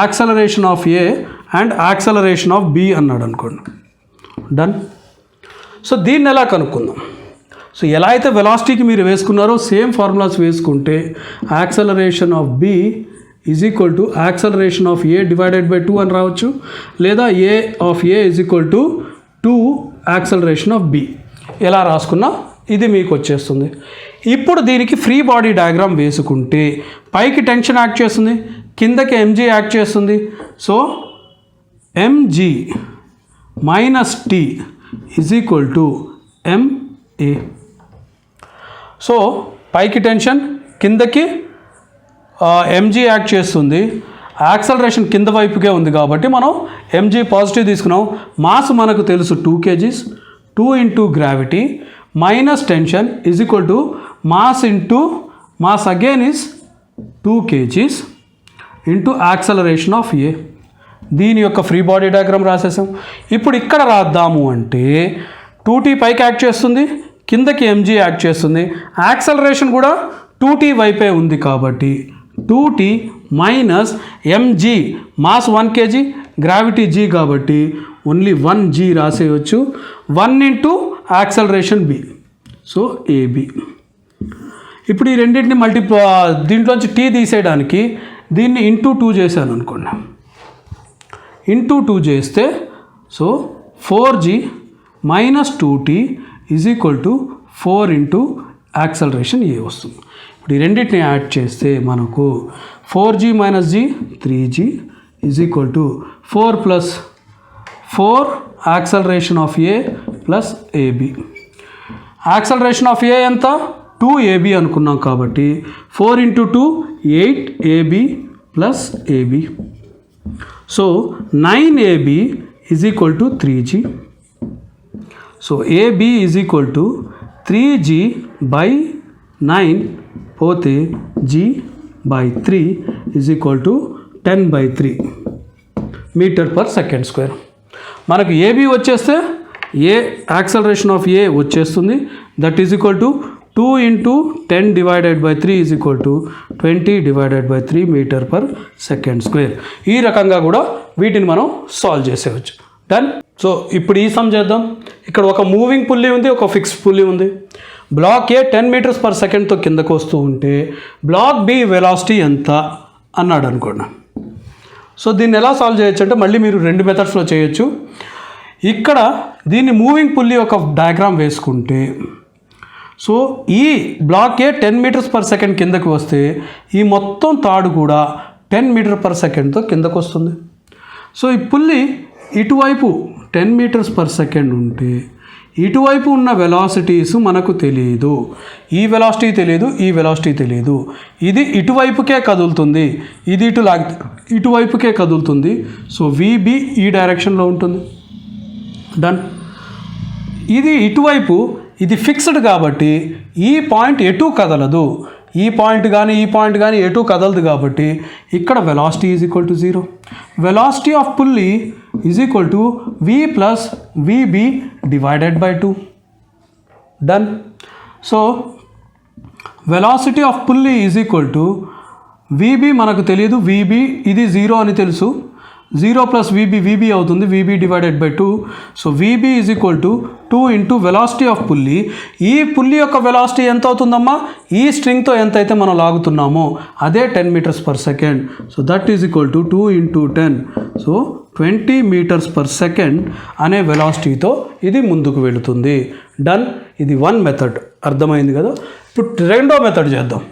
acceleration of A and acceleration of B అన్నాడు అనుకోండి. డన్. సో దీన్ని ఎలా కనుక్కుందాం? సో ఎలా అయితే వెలాసిటీకి మీరు వేసుకున్నారో సేమ్ ఫార్ములాస్ వేసుకుంటే acceleration of B is equal to acceleration of A divided by 2 అని రావచ్చు, లేదా a of A is equal to 2 acceleration of B. ఎలా రాసుకున్నా ఇది మీకు వచ్చేస్తుంది. ఇప్పుడు దీనికి ఫ్రీ బాడీ డయాగ్రామ్ వేసుకుంటే పైకి టెన్షన్ యాక్ట్ చేస్తుంది, కిందకి ఎంజీ యాక్ట్ చేస్తుంది. So MG minus T is equal to MA. So పైకి టెన్షన్, కిందకి ఎంజీ యాక్ట్ చేస్తుంది. యాక్సలరేషన్ కింద వైపుకే ఉంది కాబట్టి మనం ఎంజీ పాజిటివ్ తీసుకున్నాం. మాస్ మనకు తెలుసు 2 kgs, 2 into gravity minus tension is equal to mass into mass again is 2 kgs into acceleration of A. దీని యొక్క ఫ్రీ బాడీ డయాగ్రామ్ రాసేసాం. ఇప్పుడు ఇక్కడ రాద్దాము అంటే 2t పైకి యాక్ట్ చేస్తుంది, కిందకి ఎంజీ యాక్ట్ చేస్తుంది. యాక్సలరేషన్ కూడా 2t వైపే ఉంది కాబట్టి 2t minus MG mass 1 kg, gravity g కాబట్టి ఓన్లీ 1g రాసేయచ్చు. 1 ఇంటూ యాక్సలరేషన్ b. So AB. ఇప్పుడు ఈ రెండింటిని దీంట్లోంచి t తీసేయడానికి దీన్ని ఇంటూ 2 చేశాను అనుకోండి. ఇంటూ 2 చేస్తే so 4g minus 2t is equal to 4 into acceleration A వస్తుంది. ఇప్పుడు ఈ రెండింటిని యాడ్ చేస్తే మనకు 4g minus g 3g is equal to 4 plus 4 acceleration of A plus AB. Acceleration of A ఎంత 2ab అనుకున్నాం కాబట్టి 4 into 2 8ab plus AB. So 9ab is equal to 3g. So AB is equal to 3g by 9 పోతే g by 3 is equal to 10/3 metre per second square. మనకు AB వచ్చేస్తే A acceleration of A వచ్చేస్తుంది. That is equal to 2 into 10 divided by 3 is equal to 20 divided by 3 metre per second square. ఈ రకంగా కూడా వీటిని మనం solve చేసేవచ్చు. Done. So ఇప్పుడు ఈ సమ్ చేద్దాం. ఇక్కడ ఒక మూవింగ్ పుల్లీ ఉంది, ఒక ఫిక్స్డ్ పుల్లీ ఉంది. బ్లాక్ ఏ 10 మీటర్స్ పర్ సెకండ్తో కిందకు వస్తూ ఉంటే బ్లాక్ బి వెలాసిటీ ఎంత అన్నాడు అనుకోండి. సో దీన్ని ఎలా సాల్వ్ చేయొచ్చు అంటే మళ్ళీ మీరు 2 మెథడ్స్లో చేయొచ్చు. ఇక్కడ దీన్ని మూవింగ్ పుల్లీ ఒక డయాగ్రామ్ వేసుకుంటే సో ఈ బ్లాక్ ఏ 10 మీటర్స్ పర్ సెకండ్ కిందకి వస్తే ఈ మొత్తం తాడు కూడా 10 మీటర్ పర్ సెకండ్తో కిందకు వస్తుంది. సో ఈ పుల్లి ఇటువైపు 10 మీటర్స్ పర్ సెకండ్ ఉంటే ఇటువైపు ఉన్న వెలాసిటీస్ మనకు తెలియదు. ఈ వెలాసిటీ తెలియదు, ఈ వెలాసిటీ తెలియదు. ఇది ఇటువైపుకే కదులుతుంది, ఇది ఇటువైపుకే కదులుతుంది. సో విబి ఈ డైరెక్షన్లో ఉంటుంది. డన్. ఇది ఇటువైపు, ఇది ఫిక్స్డ్ కాబట్టి ఈ పాయింట్ ఎటు కదలదు. ఈ పాయింట్ కానీ ఈ పాయింట్ కానీ ఎటు కదలదు కాబట్టి ఇక్కడ velocity is equal to 0. Velocity of pulley is equal to v plus VB divided by 2. Done. So velocity of pulley is equal to VB మనకు తెలియదు, విబి ఇది 0 అని తెలుసు. 0 ప్లస్ విబి అవుతుంది, VB divided by 2. So VB is equal to 2 into velocity of pulley. ఈ pulley యొక్క velocity ఎంత అవుతుందమ్మా? ఈ స్ట్రింగ్తో ఎంత అయితే మనం లాగుతున్నామో అదే 10 metres per second. So that is equal to 2 into 10. So 20 metres per second అనే వెలాసిటీతో ఇది ముందుకు వెళుతుంది. డన్. ఇది 1 మెథడ్. అర్థమైంది కదా? ఇప్పుడు 2వ మెథడ్ చేద్దాం.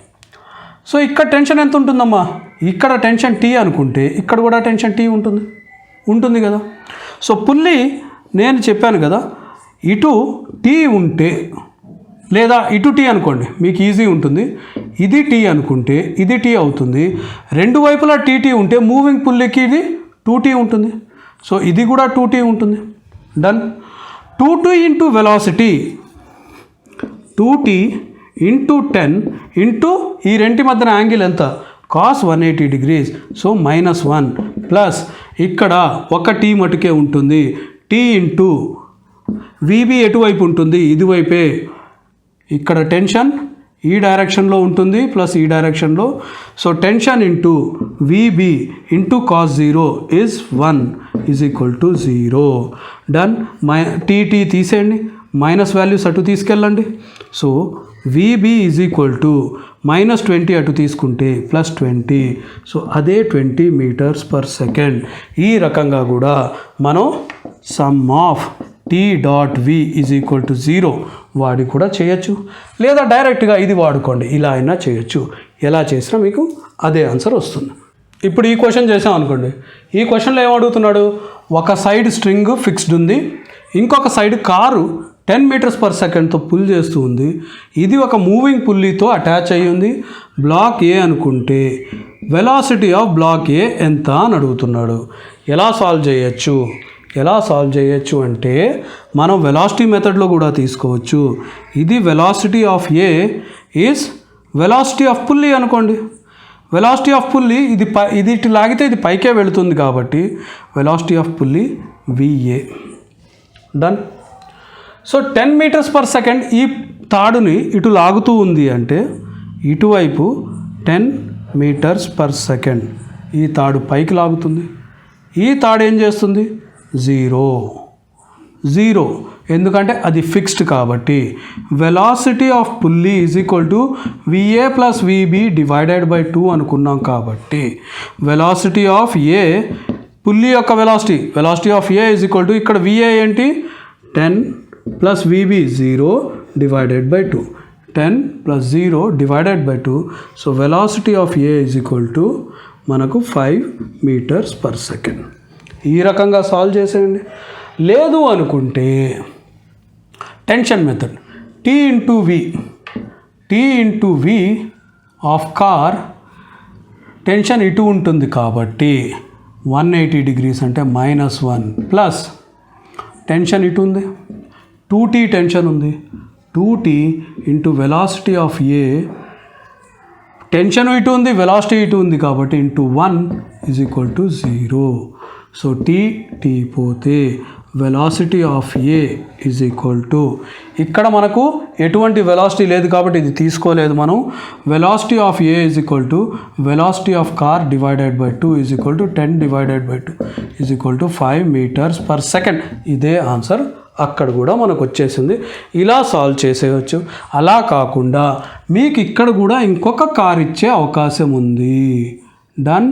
సో ఇక్కడ టెన్షన్ ఎంత ఉంటుందమ్మా? ఇక్కడ టెన్షన్ టీ అనుకుంటే ఇక్కడ కూడా టెన్షన్ టీ ఉంటుంది కదా. సో పుల్లీ నేను చెప్పాను కదా, ఇటు టీ ఉంటే లేదా ఇటు టీ అనుకోండి, మీకు ఈజీ ఉంటుంది. ఇది టీ అనుకుంటే ఇది టీ అవుతుంది. 2 వైపులా టీ ఉంటే మూవింగ్ పుల్లీకి ఇది 2t ఉంటుంది. సో ఇది కూడా 2t ఉంటుంది. Done. 2t into velocity 2t into 10 into ఈ రెంటి మధ్యన యాంగిల్ ఎంత? cos 180 degrees. సో -1 ప్లస్ ఇక్కడ ఒక టీ మటుకే ఉంటుంది. టీ ఇంటూ విబి ఎటువైపు ఉంటుంది? ఇది వైపే. ఇక్కడ టెన్షన్ ఈ డైరెక్షన్లో ఉంటుంది ప్లస్ ఈ డైరెక్షన్లో. So tension into VB into cos 0 is 1 is equal to 0. Done. T తీసేయండి, మైనస్ వాల్యూస్ అటు తీసుకెళ్ళండి. So VB is equal to -20 అటు తీసుకుంటే +20, సో అదే 20 మీటర్స్ పర్ సెకండ్. ఈ రకంగా కూడా మనం some of T.V is equal to 0 వాడి కూడా చేయొచ్చు, లేదా డైరెక్ట్గా ఇది వాడుకోండి, ఇలా అయినా చేయొచ్చు. ఎలా చేసినా మీకు అదే ఆన్సర్ వస్తుంది. ఇప్పుడు ఈ క్వశ్చన్ చేసాం అనుకోండి. ఈ క్వశ్చన్లో ఏం అడుగుతున్నాడు, ఒక సైడ్ స్ట్రింగ్ ఫిక్స్డ్ ఉంది, ఇంకొక సైడ్ కారు 10 మీటర్స్ పర్ సెకండ్తో పుల్ చేస్తూ ఉంది. ఇది ఒక మూవింగ్ పుల్లీతో అటాచ్ అయ్యి ఉంది. బ్లాక్ ఏ అనుకుంటే వెలాసిటీ ఆఫ్ బ్లాక్ ఏ ఎంత అని అడుగుతున్నాడు. ఎలా సాల్వ్ చేయొచ్చు అంటే మనం వెలాసిటీ మెథడ్లో కూడా తీసుకోవచ్చు. ఇది velocity of A is velocity of pulley అనుకోండి. వెలాసిటీ ఆఫ్ పుల్లీ ఇది ఇటు లాగితే ఇది పైకే వెళుతుంది కాబట్టి velocity of pulley VA. Done. So 10 metres per second ఈ తాడుని ఇటు లాగుతూ ఉంది అంటే ఇటువైపు 10 మీటర్స్ పర్ సెకండ్ ఈ తాడు పైకి లాగుతుంది. ఈ తాడు ఏం చేస్తుంది, 0, ఎందుకంటే అది ఫిక్స్డ్ కాబట్టి. Velocity of pulley is equal to VA + VB divided by 2 అనుకున్నాం కాబట్టి వెలాసిటీ ఆఫ్ ఏ, పుల్లీ యొక్క velocity of A is equal to, ఇక్కడ VA ఏంటి 10 + VB 0 divided by 2, 10 + 0 divided by 2. So velocity of A is equal to మనకు 5 metres per second. ఈ రకంగా solve చేసేయండి. లేదు అనుకుంటే tension method, T into V of car, tension ఇటు ఉంటుంది కాబట్టి 180 డిగ్రీస్ అంటే -1 ప్లస్ టెన్షన్ ఇటు ఉంది, 2T టెన్షన్ ఉంది, 2T into velocity of A, tension ఇటు ఉంది వెలాసిటీ ఇటు ఉంది కాబట్టి into 1 is equal to 0. So T పోతే velocity of A is equal to, ఇక్కడ మనకు ఎటువంటి వెలాసిటీ లేదు కాబట్టి ఇది తీసుకోలేదు మనం. Velocity of A is equal to velocity of car divided by 2 is equal to 10 divided by 2 is equal to 5 metres per second. ఇదే ఆన్సర్ అక్కడ కూడా మనకు వచ్చేసింది. ఇలా సాల్వ్ చేసేయచ్చు. అలా కాకుండా మీకు ఇక్కడ కూడా ఇంకొక కార్ ఇచ్చే అవకాశం ఉంది. డన్.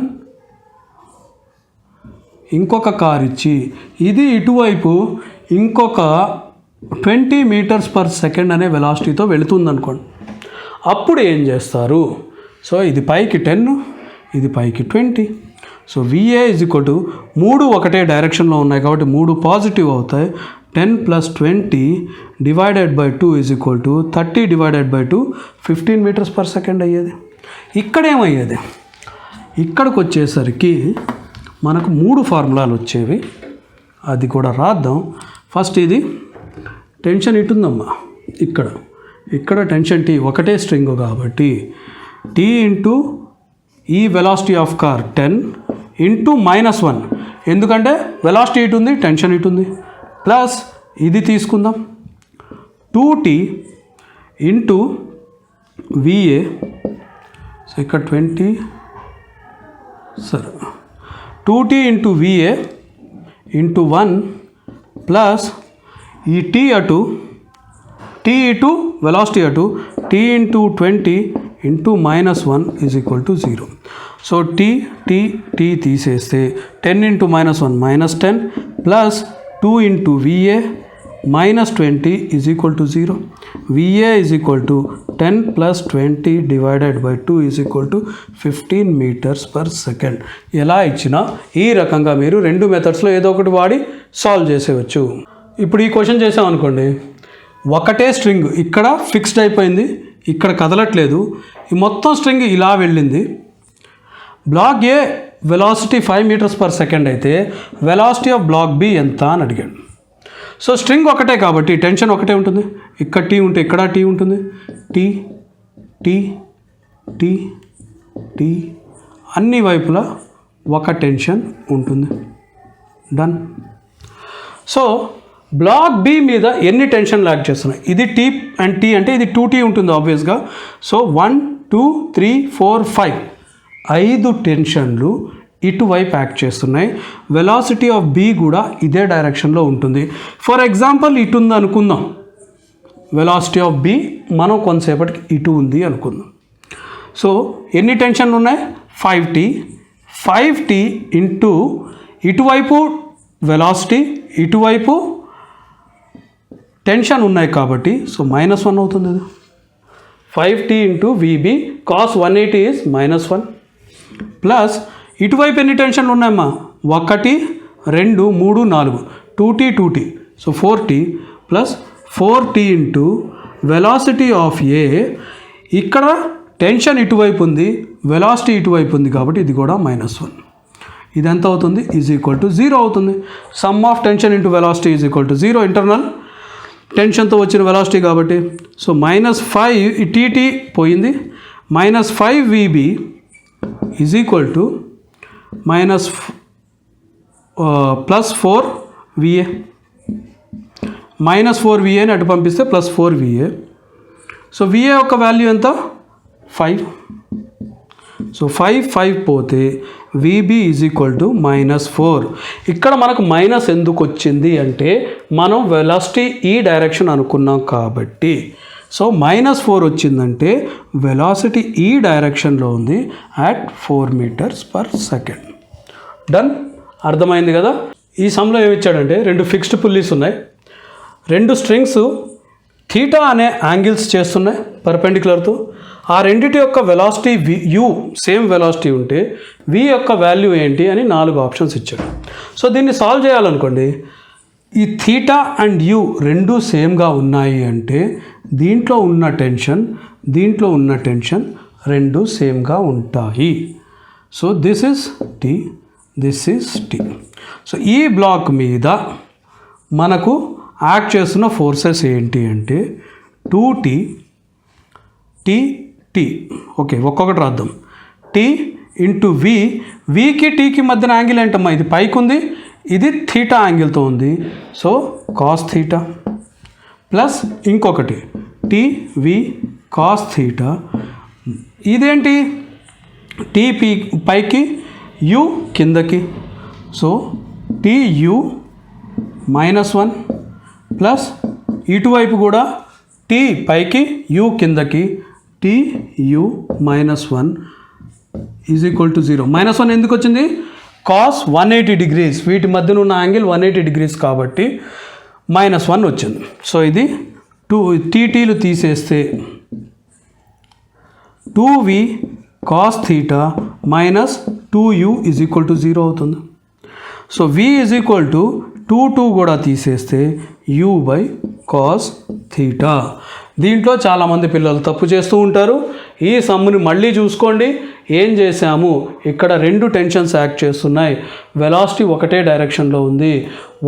ఇంకొక కార్ ఇచ్చి ఇది ఇటువైపు ఇంకొక 20 మీటర్స్ పర్ సెకండ్ అనే వెలాసిటీతో వెళుతుందనుకోండి. అప్పుడు ఏం చేస్తారు, సో ఇది పైకి 10, ఇది పైకి 20. So VA is equal to, 3 ఒకటే డైరెక్షన్లో ఉన్నాయి కాబట్టి 3 పాజిటివ్ అవుతాయి. 10 + 20 divided by 2 is equal to 30 divided by 2 15 metres per second అయ్యేది. ఇక్కడేమయ్యేది, ఇక్కడికి వచ్చేసరికి మనకు 3 ఫార్ములాలు వచ్చేవి. అది కూడా రాద్దాం. ఫస్ట్ ఇది టెన్షన్ ఇటుందమ్మా, ఇక్కడ టెన్షన్ T, ఒకటే స్ట్రింగ్ కాబట్టి T ఇంటూ ఈ వెలాసిటీ ఆఫ్ కార్ 10 ఇంటూ -1, ఎందుకంటే వెలాసిటీ ఇటు ఉంది టెన్షన్ ఇటు ఉంది, ప్లస్ ఇది తీసుకుందాం 2T ఇంటూ VA. సో ఇక్కడ 20, సరే 2T into VA into 1 plus ఈ T ఇటు వెలాసిటీ అటు T into 20 into -1 is equal to 0. So T తీసేస్తే 10 into -1 -10 plus 2 into VA -20 is equal to 0. VA is equal to 10 + 20 divided by 2 is equal to 15 metres per second. ఎలా ఇచ్చినా ఈ రకంగా మీరు 2 మెథడ్స్లో ఏదో ఒకటి వాడి సాల్వ్ చేసేయచ్చు. ఇప్పుడు ఈ క్వశ్చన్ చేసాం అనుకోండి, ఒకటే స్ట్రింగ్ ఇక్కడ ఫిక్స్డ్ అయిపోయింది, ఇక్కడ కదలట్లేదు, ఈ మొత్తం స్ట్రింగ్ ఇలా వెళ్ళింది. Block A velocity 5 metres per second అయితే వెలాసిటీ ఆఫ్ బ్లాక్ బి ఎంత అని అడిగాడు. సో స్ట్రింగ్ ఒకటే కాబట్టి టెన్షన్ ఒకటే ఉంటుంది, ఇక్కడ T ఉంటే ఇక్కడ T ఉంటుంది, T అన్ని వైపులా ఒక టెన్షన్ ఉంటుంది. డన్. సో బ్లాక్ బి మీద ఎన్ని టెన్షన్ యాక్ట్ చేస్తున్నాయి, ఇది T అండ్ T అంటే ఇది 2T ఉంటుంది ఆబ్వియస్గా. సో 1 2 3 4 5 టెన్షన్లు ఇటువైపు యాక్ట్ చేస్తున్నాయి. వెలాసిటీ ఆఫ్ బి కూడా ఇదే డైరెక్షన్లో ఉంటుంది. ఫర్ ఎగ్జాంపుల్ ఇటు ఉంది అనుకుందాం, వెలాసిటీ ఆఫ్ బి మనం కొంతసేపటికి ఇటు ఉంది అనుకుందాం. సో ఎన్ని టెన్షన్లు ఉన్నాయి? 5t ఇంటూ ఇటువైపు వెలాసిటీ ఇటువైపు టెన్షన్ ఉన్నాయి కాబట్టి సో -1 అవుతుంది. అది 5t into VB cos 180 is -1 plus ఇటువైపు ఎన్ని టెన్షన్లు ఉన్నాయమ్మా? 1 2 3 4 2t so 4t plus 4t into velocity of A. ఇక్కడ టెన్షన్ ఇటువైపు ఉంది, వెలాసిటీ ఇటువైపు ఉంది కాబట్టి ఇది కూడా -1. ఇది ఎంత అవుతుంది? ఈజ్ ఈక్వల్ టు 0 అవుతుంది. Sum of tension into velocity is equal to 0. Internal టెన్షన్తో వచ్చిన వెలాసిటీ కాబట్టి సో -5 tt పోయింది, -5 VB is equal to +4 VA. -4 VAని అటు పంపిస్తే +4 VA. సో VA యొక్క వాల్యూ ఎంత? 5. సో 5 పోతే VB ఈజ్ ఈక్వల్ టు -4. ఇక్కడ మనకు మైనస్ ఎందుకు వచ్చింది అంటే మనం వెలాసిటీ ఈ డైరెక్షన్ అనుకున్నాం కాబట్టి. సో -4 వచ్చిందంటే వెలాసిటీ ఈ డైరెక్షన్లో ఉంది at 4 meters per second. Done. అర్థమైంది కదా? ఈ సమ్లో ఏమి ఇచ్చాడంటే 2 ఫిక్స్డ్ పుల్లీస్ ఉన్నాయి, 2 స్ట్రింగ్స్ థీటా అనే యాంగిల్స్ చేస్తున్నాయి పర్పెండిక్యులర్తో. ఆ రెండిటి యొక్క వెలాసిటీ u సేమ్ వెలాసిటీ ఉంటే v యొక్క వాల్యూ ఏంటి అని 4 ఆప్షన్స్ ఇచ్చాడు. సో దీన్ని సాల్వ్ చేయాలనుకోండి, ఈ థీటా అండ్ u రెండు సేమ్గా ఉన్నాయి అంటే దీంట్లో ఉన్న టెన్షన్ రెండు సేమ్గా ఉంటాయి. So this is t, this is t. So ఈ బ్లాక్ మీద మనకు యాక్ట్ చేస్తున్న ఫోర్సెస్ ఏంటి అంటే 2t t ఓకే ఒక్కొక్కటి రాద్దాం. t ఇంటూ v, vకి టీకి మధ్యన యాంగిల్ ఏంటమ్మా? ఇది పైకి ఉంది, ఇది థీటా యాంగిల్తో ఉంది. సో కాస్ థీటా ప్లస్ ఇంకొకటి tv కాస్ థీటా. ఇదేంటి? t పైకి u కిందకి. సో tu -1 ప్లస్ ఇటువైపు కూడా t పైకి u కిందకి tu -1 ఈజ్ ఈక్వల్ టు 0. -1 ఎందుకు వచ్చింది? కాస్ 180 degrees, వీటి మధ్యన ఉన్న యాంగిల్ 180 degrees కాబట్టి -1 వచ్చింది. సో ఇది 2 టీటీలు తీసేస్తే 2v cos theta -2u is equal to 0 అవుతుంది. So v is equal to 2 కూడా తీసేస్తే u బై కాస్ థీటా. దీంట్లో చాలామంది పిల్లలు తప్పు చేస్తూ ఉంటారు. ఈ సమ్ముని మళ్ళీ చూసుకోండి. ఏం చేసాము? ఇక్కడ 2 టెన్షన్స్ యాక్ట్ చేస్తున్నాయి, వెలాసిటీ ఒకటే డైరెక్షన్లో ఉంది.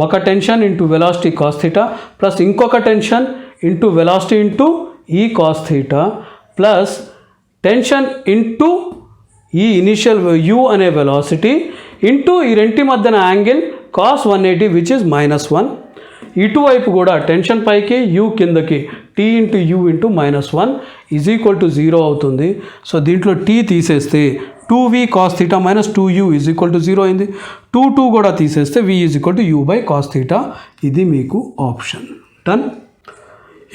ఒక tension into velocity cos theta plus ఇంకొక టెన్షన్ ఇంటూ వెలాసిటీ ఇంటూ ఈ cos theta plus tension into ఈ ఇనిషియల్ u అనే వెలాసిటీ ఇంటూ ఈ రెంటి మధ్యన యాంగిల్ కాస్ 180 విచ్ ఇస్ -1. ఇటువైపు కూడా టెన్షన్ పైకి u కిందకి t into u into -1 is equal to 0 అవుతుంది. సో దీంట్లో t తీసేస్తే 2v cos theta -2u is equal to 0 అయింది. 2 కూడా తీసేస్తే v is equal to u by cos theta. ఇది మీకు ఆప్షన్. డన్.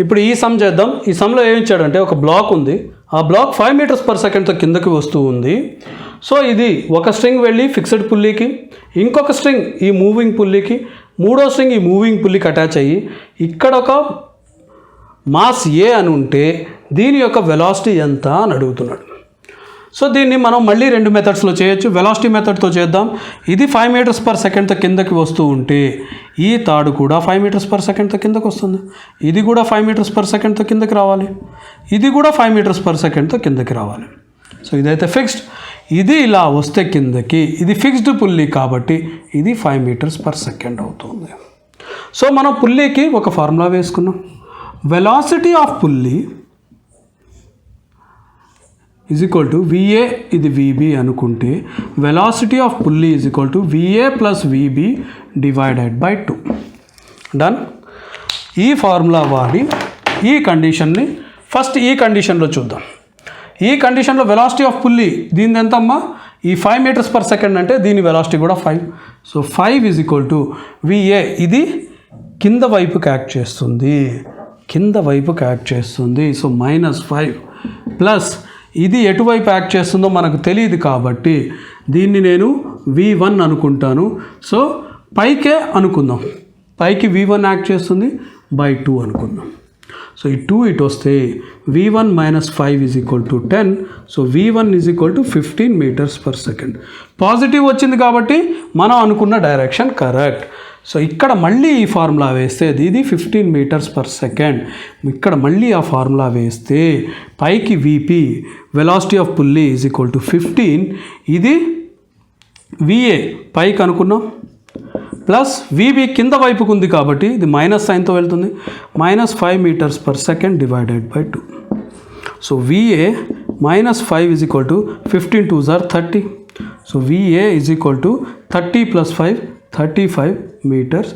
ఇప్పుడు ఈ సమ్ చేద్దాం. ఈ సమ్లో ఏమి ఇచ్చాడంటే ఒక బ్లాక్ ఉంది, ఆ బ్లాక్ 5 meters per second కిందకి వస్తూ ఉంది. సో ఇది ఒక స్ట్రింగ్ వెళ్ళి ఫిక్స్డ్ పుల్లీకి, ఇంకొక స్ట్రింగ్ ఈ మూవింగ్ పుల్లీకి, మూడో స్ట్రింగ్ ఈ మూవింగ్ పుల్లీకి అటాచ్ అయ్యి ఇక్కడ ఒక మాస్ ఏ అని ఉంటే దీని యొక్క వెలాసిటీ ఎంత అని అడుగుతున్నాడు. సో దీన్ని మనం మళ్ళీ 2 మెథడ్స్లో చేయొచ్చు. వెలాసిటీ మెథడ్తో చేద్దాం. ఇది 5 meters per second కిందకి వస్తూ ఉంటే ఈ తాడు కూడా 5 meters per second కిందకి వస్తుంది. ఇది కూడా 5 meters per second కిందకి రావాలి, ఇది కూడా 5 meters per second కిందకి రావాలి. సో ఇదైతే ఫిక్స్డ్, ఇది ఇలా వస్తే కిందకి, ఇది ఫిక్స్డ్ పుల్లీ కాబట్టి ఇది 5 meters per second అవుతుంది. సో మనం పుల్లీకి ఒక ఫార్ములా వేసుకున్నాం. Velocity of pulley is equal to VA, ఇది VB అనుకుంటే velocity of pulley is equal to VA plus VB divided by 2. Done. ఈ ఫార్ములా వాడి ఈ కండిషన్ని ఫస్ట్ ఈ కండిషన్లో చూద్దాం. ఈ కండిషన్లో వెలాసిటీ ఆఫ్ పుల్లీ దీని ఎంతమ్మా? ఈ 5 meters per second అంటే దీని వెలాసిటీ కూడా 5. So 5 is equal to VA, ఇది కింద వైపుకి యాక్ట్ చేస్తుంది కింద వైపుకి యాక్ట్ చేస్తుంది. సో -5 ప్లస్ ఇది ఎటువైపు యాక్ట్ చేస్తుందో మనకు తెలియదు కాబట్టి దీన్ని నేను V1 అనుకుంటాను. సో పైకే అనుకుందాం, పైకి V1 యాక్ట్ చేస్తుంది, బై 2 అనుకుందాం. సో ఈ 2 ఇటు వస్తే V1 - 5 = 10. So V1 = 15 m/s. Positive వచ్చింది కాబట్టి మనం అనుకున్న డైరెక్షన్ కరెక్ట్. సో ఇక్కడ మళ్ళీ ఈ ఫార్ములా వేస్తే ఇది 15 m/s. ఇక్కడ మళ్ళీ ఆ ఫార్ములా వేస్తే పైకి VP వెలాసిటీ ఆఫ్ పుల్లీ = 15. ఇది VA పైకి అనుకున్నాం, ప్లస్ VB కింద వైపుకు ఉంది కాబట్టి ఇది మైనస్ సైన్తో వెళ్తుంది, -5 m/s divided by 2. So VA -5 = 15 2s are 30. So VA = 30 + 5 35 m/s.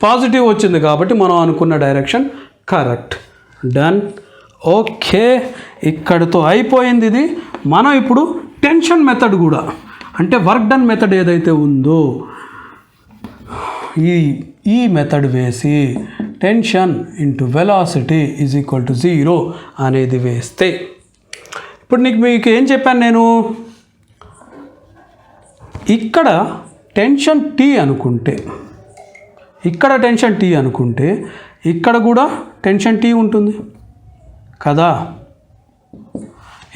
Positive వచ్చింది కాబట్టి మనం అనుకున్న డైరెక్షన్ కరెక్ట్. డన్. ఓకే, ఇక్కడితో అయిపోయింది ఇది. మనం ఇప్పుడు టెన్షన్ మెథడ్ కూడా, అంటే వర్క్ డన్ మెథడ్ ఏదైతే ఉందో ఈ మెథడ్ వేసి టెన్షన్ ఇంటూ వెలాసిటీ = 0 అనేది వేస్తే, ఇప్పుడు మీకు ఏం చెప్పాను నేను, ఇక్కడ టెన్షన్ T అనుకుంటే, ఇక్కడ టెన్షన్ T అనుకుంటే ఇక్కడ కూడా టెన్షన్ T ఉంటుంది కదా.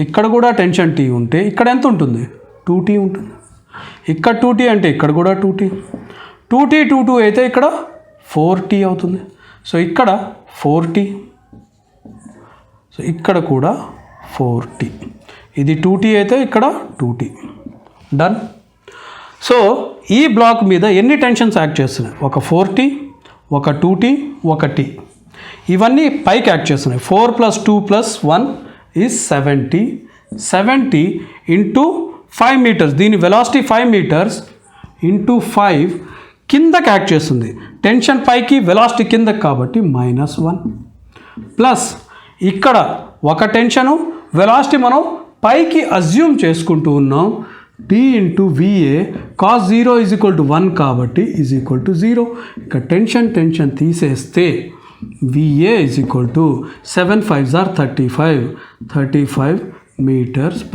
ఇక్కడ కూడా టెన్షన్ T ఉంటే ఇక్కడ ఎంత ఉంటుంది, 2T ఉంటుంది. ఇక్కడ 2T అంటే ఇక్కడ కూడా 2T. 2T 2 అయితే ఇక్కడ 4T అవుతుంది. సో ఇక్కడ 4T, సో ఇక్కడ కూడా 4T. ఇది 2T అయితే ఇక్కడ 2T. డన్. సో ఈ బ్లాక్ మీద ఎన్ని టెన్షన్స్ యాక్ట్ చేస్తున్నాయి, ఒక 4T, ఒక 2T, ఒక T. ఇవన్నీ పైకి యాక్ట్ చేస్తున్నాయి. 4 + 2 + 1 is 70. 70 × 5 meters, దీని వెలాసిటీ 5 meters × 5 కిందకి యాక్ట్ చేస్తుంది. టెన్షన్ పైకి, వెలాసిటీ కిందకి కాబట్టి -1 ప్లస్ ఇక్కడ ఒక టెన్షను, వెలాసిటీ మనం పైకి అజ్యూమ్ చేసుకుంటూ ఉన్నాం. T × VA cos 0 = 1 కాబట్టి = 0. ఇక టెన్షన్ తీసేస్తే VA = 7 5s are 35 m/s.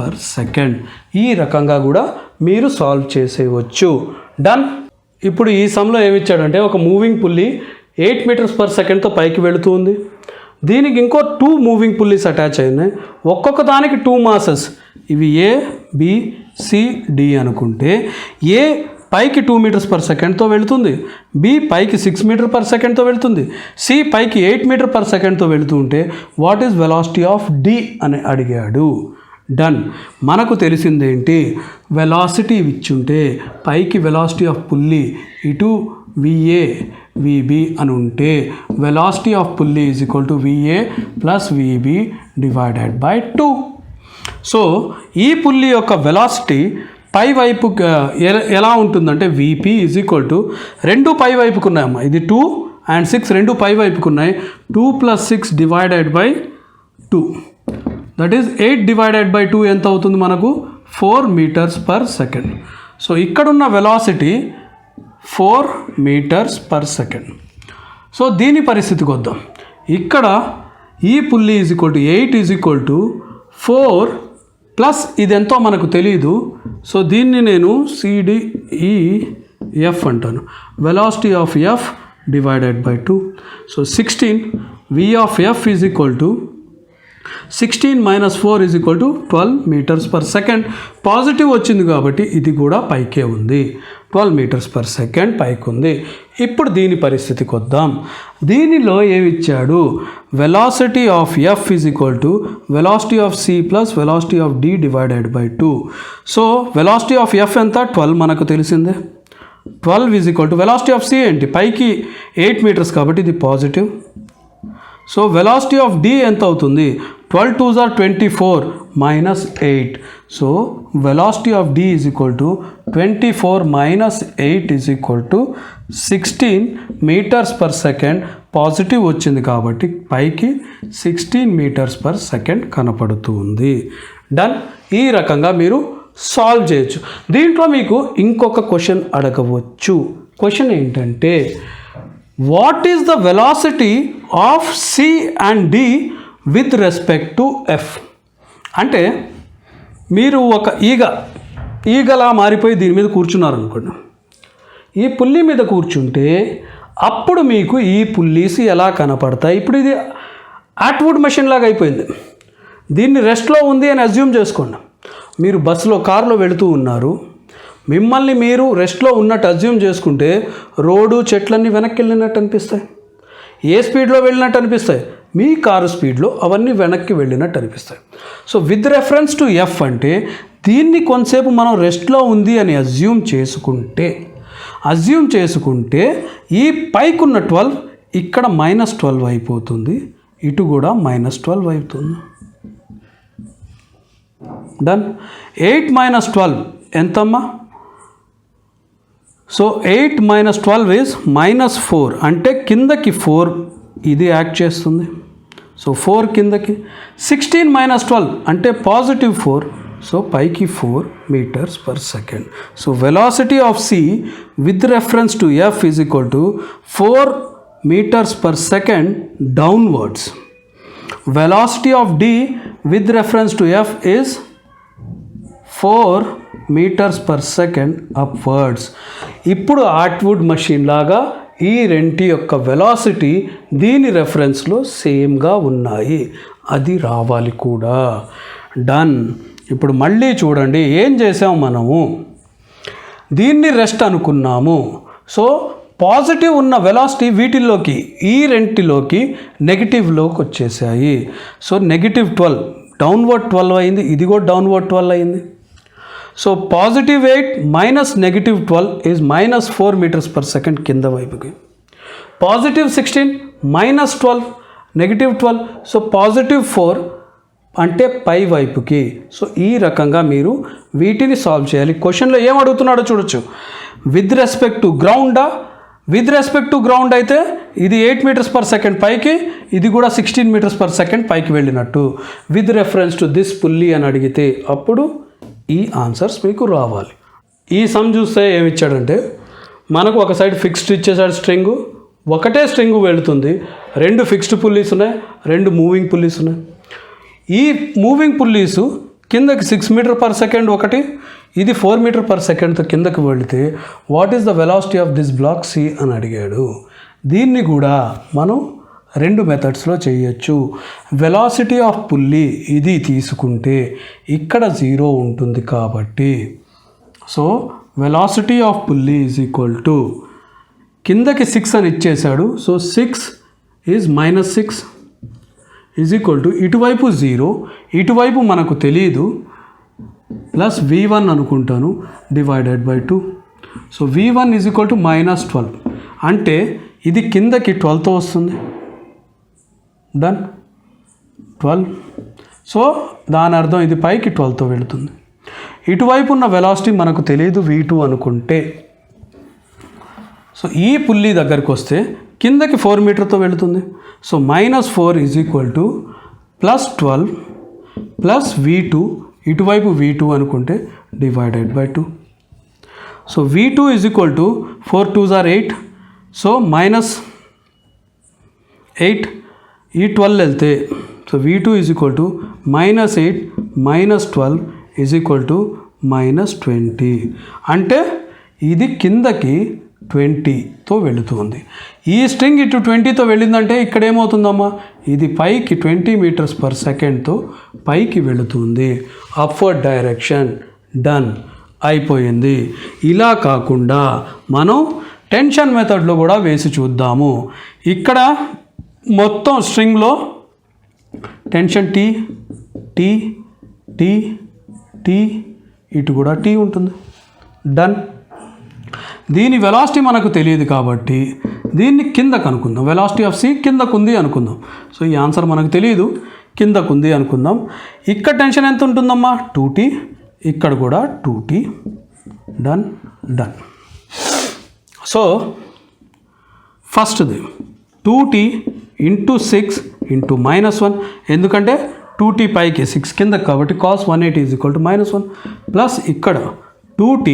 ఈ రకంగా కూడా మీరు సాల్వ్ చేసేయవచ్చు. డన్. ఇప్పుడు ఈ సమ్లో ఏమిచ్చాడంటే ఒక మూవింగ్ పుల్లీ 8 m/s పైకి వెళుతూ ఉంది. దీనికి ఇంకో 2 మూవింగ్ పుల్లీస్ అటాచ్ అయినాయి. ఒక్కొక్క దానికి 2 మాసెస్, ఇవి A B C D అనుకుంటే A పైకి 2 m/s వెళుతుంది, B పైకి 6 m/s వెళుతుంది, C పైకి 8 m/s వెళుతూ ఉంటే what is velocity of D అని అడిగాడు. డన్. మనకు తెలిసిందేంటి, వెలాసిటీ ఇచ్చుంటే పైకి వెలాసిటీ ఆఫ్ పుల్లీ ఇటు VA VB అని ఉంటే velocity of pulley = VA + VB divided by 2. So ఈ పుల్లీ యొక్క వెలాసిటీ పై వైపు ఎలా ఉంటుందంటే VP = రెండు పై వైపుకున్నాయమ్మా, ఇది 2 and 6 రెండు పై వైపుకున్నాయి. 2 + 6 divided by 2, that is 8 divided by 2 ఎంత అవుతుంది మనకు, 4 m/s. సో ఇక్కడున్న వెలాసిటీ 4 m/s. సో దీని పరిస్థితికి వద్దాం. ఇక్కడ ఈ పుల్లీ = 8 4 ప్లస్ ఇది ఎంతో మనకు తెలియదు. సో దీన్ని నేను CDEF అంటాను. Velocity of F divided by 2. So 16 V of F = 16 - 4 = 12 m/s. Positive వచ్చింది కాబట్టి ఇది కూడా పైకే ఉంది, 12 m/s పైకి ఉంది. ఇప్పుడు దీని పరిస్థితికి వద్దాం. దీనిలో ఏమిచ్చాడు, velocity of F = velocity of C + velocity of D divided by 2. So velocity of F ఎంత, 12 మనకు తెలిసిందే. 12 = వెలాసిటీ ఆఫ్ C ఏంటి, పైకి 8 meters కాబట్టి ఇది positive. So velocity of D ఎంత అవుతుంది, 12 2s are 24 -8. So velocity of D = 24 - 8 = 16 m/s. Positive వచ్చింది కాబట్టి పైకి 16 m/s కనపడుతుంది. డన్. ఈ రకంగా మీరు సాల్వ్ చేయొచ్చు. దీంట్లో మీకు ఇంకొక క్వశ్చన్ అడగవచ్చు. క్వశ్చన్ ఏంటంటే, what is the velocity of C and D with respect to F. అంటే మీరు ఒక ఈగలా మారిపోయి దీని మీద కూర్చున్నారనుకోండి. ఈ పుల్లి మీద కూర్చుంటే అప్పుడు మీకు ఈ పుల్లీస్ ఎలా కనపడతాయి? ఇప్పుడు ఇది అట్వుడ్ మెషిన్ లాగా అయిపోయింది. దీన్ని రెస్ట్లో ఉంది అని అజ్యూమ్ చేసుకోండి. మీరు బస్సులో కారులో వెళుతూ ఉన్నారు, మిమ్మల్ని మీరు రెస్ట్లో ఉన్నట్టు అజ్యూమ్ చేసుకుంటే రోడ్డు చెట్లన్నీ వెనక్కి వెళ్ళినట్టు అనిపిస్తాయి. ఏ స్పీడ్లో వెళ్ళినట్టు అనిపిస్తాయి? మీ కారు స్పీడ్లో అవన్నీ వెనక్కి వెళ్ళినట్టు అనిపిస్తాయి. So with reference to F అంటే దీన్ని కొంతసేపు మనం రెస్ట్లో ఉంది అని అజ్యూమ్ చేసుకుంటే ఈ పైకున్న 12 ఇక్కడ -12 అయిపోతుంది, ఇటు కూడా -12 అవుతుంది. డన్. 8 - 12 ఎంతమ్మా? So 8 - 12 is -4. అంటే కిందకి 4 ఇది యాక్ట్ చేస్తుంది. సో 4 కిందకి. 16 - 12 అంటే +4. సో పైకి 4 meters per second. So velocity of C with reference to F is equal to 4 meters per second downwards. Velocity of D with reference to F is 4 meters per second upwards. ఇప్పుడు Atwood machine లాగా ఈ రెంటి యొక్క velocity దీని రెఫరెన్స్లో సేమ్గా ఉన్నాయి, అది రావాలి కూడా. Done. ఇప్పుడు మళ్ళీ చూడండి ఏం చేసాము మనము. దీన్ని రెస్ట్ అనుకున్నాము. సో పాజిటివ్ ఉన్న వెలాసిటీ వీటిల్లోకి ఈ రెంటిలోకి నెగిటివ్లోకి వచ్చేసాయి. సో -12 డౌన్వర్డ్ 12 అయింది, ఇది కూడా డౌన్వర్డ్ 12 అయింది. So +8 - -12 is -4 meters per second కింద వైపుకి. +16 - 12 -12. సో +4 అంటే పై వైపుకి. సో ఈ రకంగా మీరు వీటిని సాల్వ్ చేయాలి. క్వశ్చన్లో ఏం అడుగుతున్నాడో చూడొచ్చు. విత్ రెస్పెక్ట్ టు గ్రౌండా? విత్ రెస్పెక్ట్ టు గ్రౌండ్ అయితే ఇది 8 meters per second పైకి, ఇది కూడా 16 meters per second పైకి వెళ్ళినట్టు. With reference to this pulley అని అడిగితే అప్పుడు ఈ ఆన్సర్స్ మీకు రావాలి. ఈ సమ్ చూస్తే ఏమి ఇచ్చాడంటే మనకు ఒక సైడ్ ఫిక్స్డ్ ఇచ్చేసాడు స్ట్రింగు, ఒకటే స్ట్రింగు వెళుతుంది, 2 ఫిక్స్డ్ పుల్లీస్ ఉన్నాయి, 2 మూవింగ్ పుల్లీస్ ఉన్నాయి. ఈ మూవింగ్ పుల్లీసు కిందకి 6 meters per second ఒకటి, ఇది 4 meters per secondతో కిందకి వెళితే what is the velocity of this block C అని అడిగాడు. దీన్ని కూడా మనం 2 మెథడ్స్లో చేయొచ్చు. వెలాసిటీ ఆఫ్ పుల్లీ ఇది తీసుకుంటే ఇక్కడ 0 ఉంటుంది కాబట్టి, so velocity of pulley is equal to కిందకి 6 అని ఇచ్చేశాడు. So 6 is -6 is equal to ఇటువైపు 0, ఇటువైపు మనకు తెలియదు, ప్లస్ V1 అనుకుంటాను divided by 2. So V1 is equal to -12 అంటే ఇది కిందకి 12తో వస్తుంది. డన్. 12. సో దాని అర్థం ఇది పైకి 12తో వెళుతుంది. ఇటువైపు ఉన్న వెలాసిటీ మనకు తెలియదు V2 అనుకుంటే. సో ఈ పుల్లీ దగ్గరికి వస్తే కిందకి 4 మీటర్తో వెళుతుంది. So -4 is equal to +12 plus V2, ఇటువైపు V2 అనుకుంటే divided by 2. So V2 is equal to 4 2s are 8. So -8 ఈ 12 వెళ్తే so V2 is equal to -8 - 12 is equal to -20. అంటే ఇది కిందకి 20తో వెళుతుంది. ఈ స్ట్రింగ్ ఇటు 20తో వెళ్ళిందంటే ఇక్కడ ఏమవుతుందమ్మా, ఇది పైకి 20 meters per secondతో పైకి వెళుతుంది, అప్వర్డ్ డైరెక్షన్. డన్. అయిపోయింది. ఇలా కాకుండా మనం టెన్షన్ మెథడ్లో కూడా వేసి చూద్దాము. ఇక్కడ మొత్తం స్ట్రింగ్లో tension T T T T ఇటు కూడా T ఉంటుంది. డన్. దీని వెలాసిటీ మనకు తెలియదు కాబట్టి దీన్ని కిందకు అనుకుందాం. వెలాసిటీ ఆఫ్ సి కిందకుంది అనుకుందాం. సో ఈ ఆన్సర్ మనకు తెలియదు, కిందకుంది అనుకుందాం. ఇక్కడ టెన్షన్ ఎంత ఉంటుందమ్మా? 2T. ఇక్కడ కూడా 2T. డన్. డన్. సో ఫస్ట్ది 2T × 6 × -1, ఎందుకంటే 2T పైకి 6 కిందకి కాబట్టి cos 180 is equal to -1 plus ఇక్కడ 2T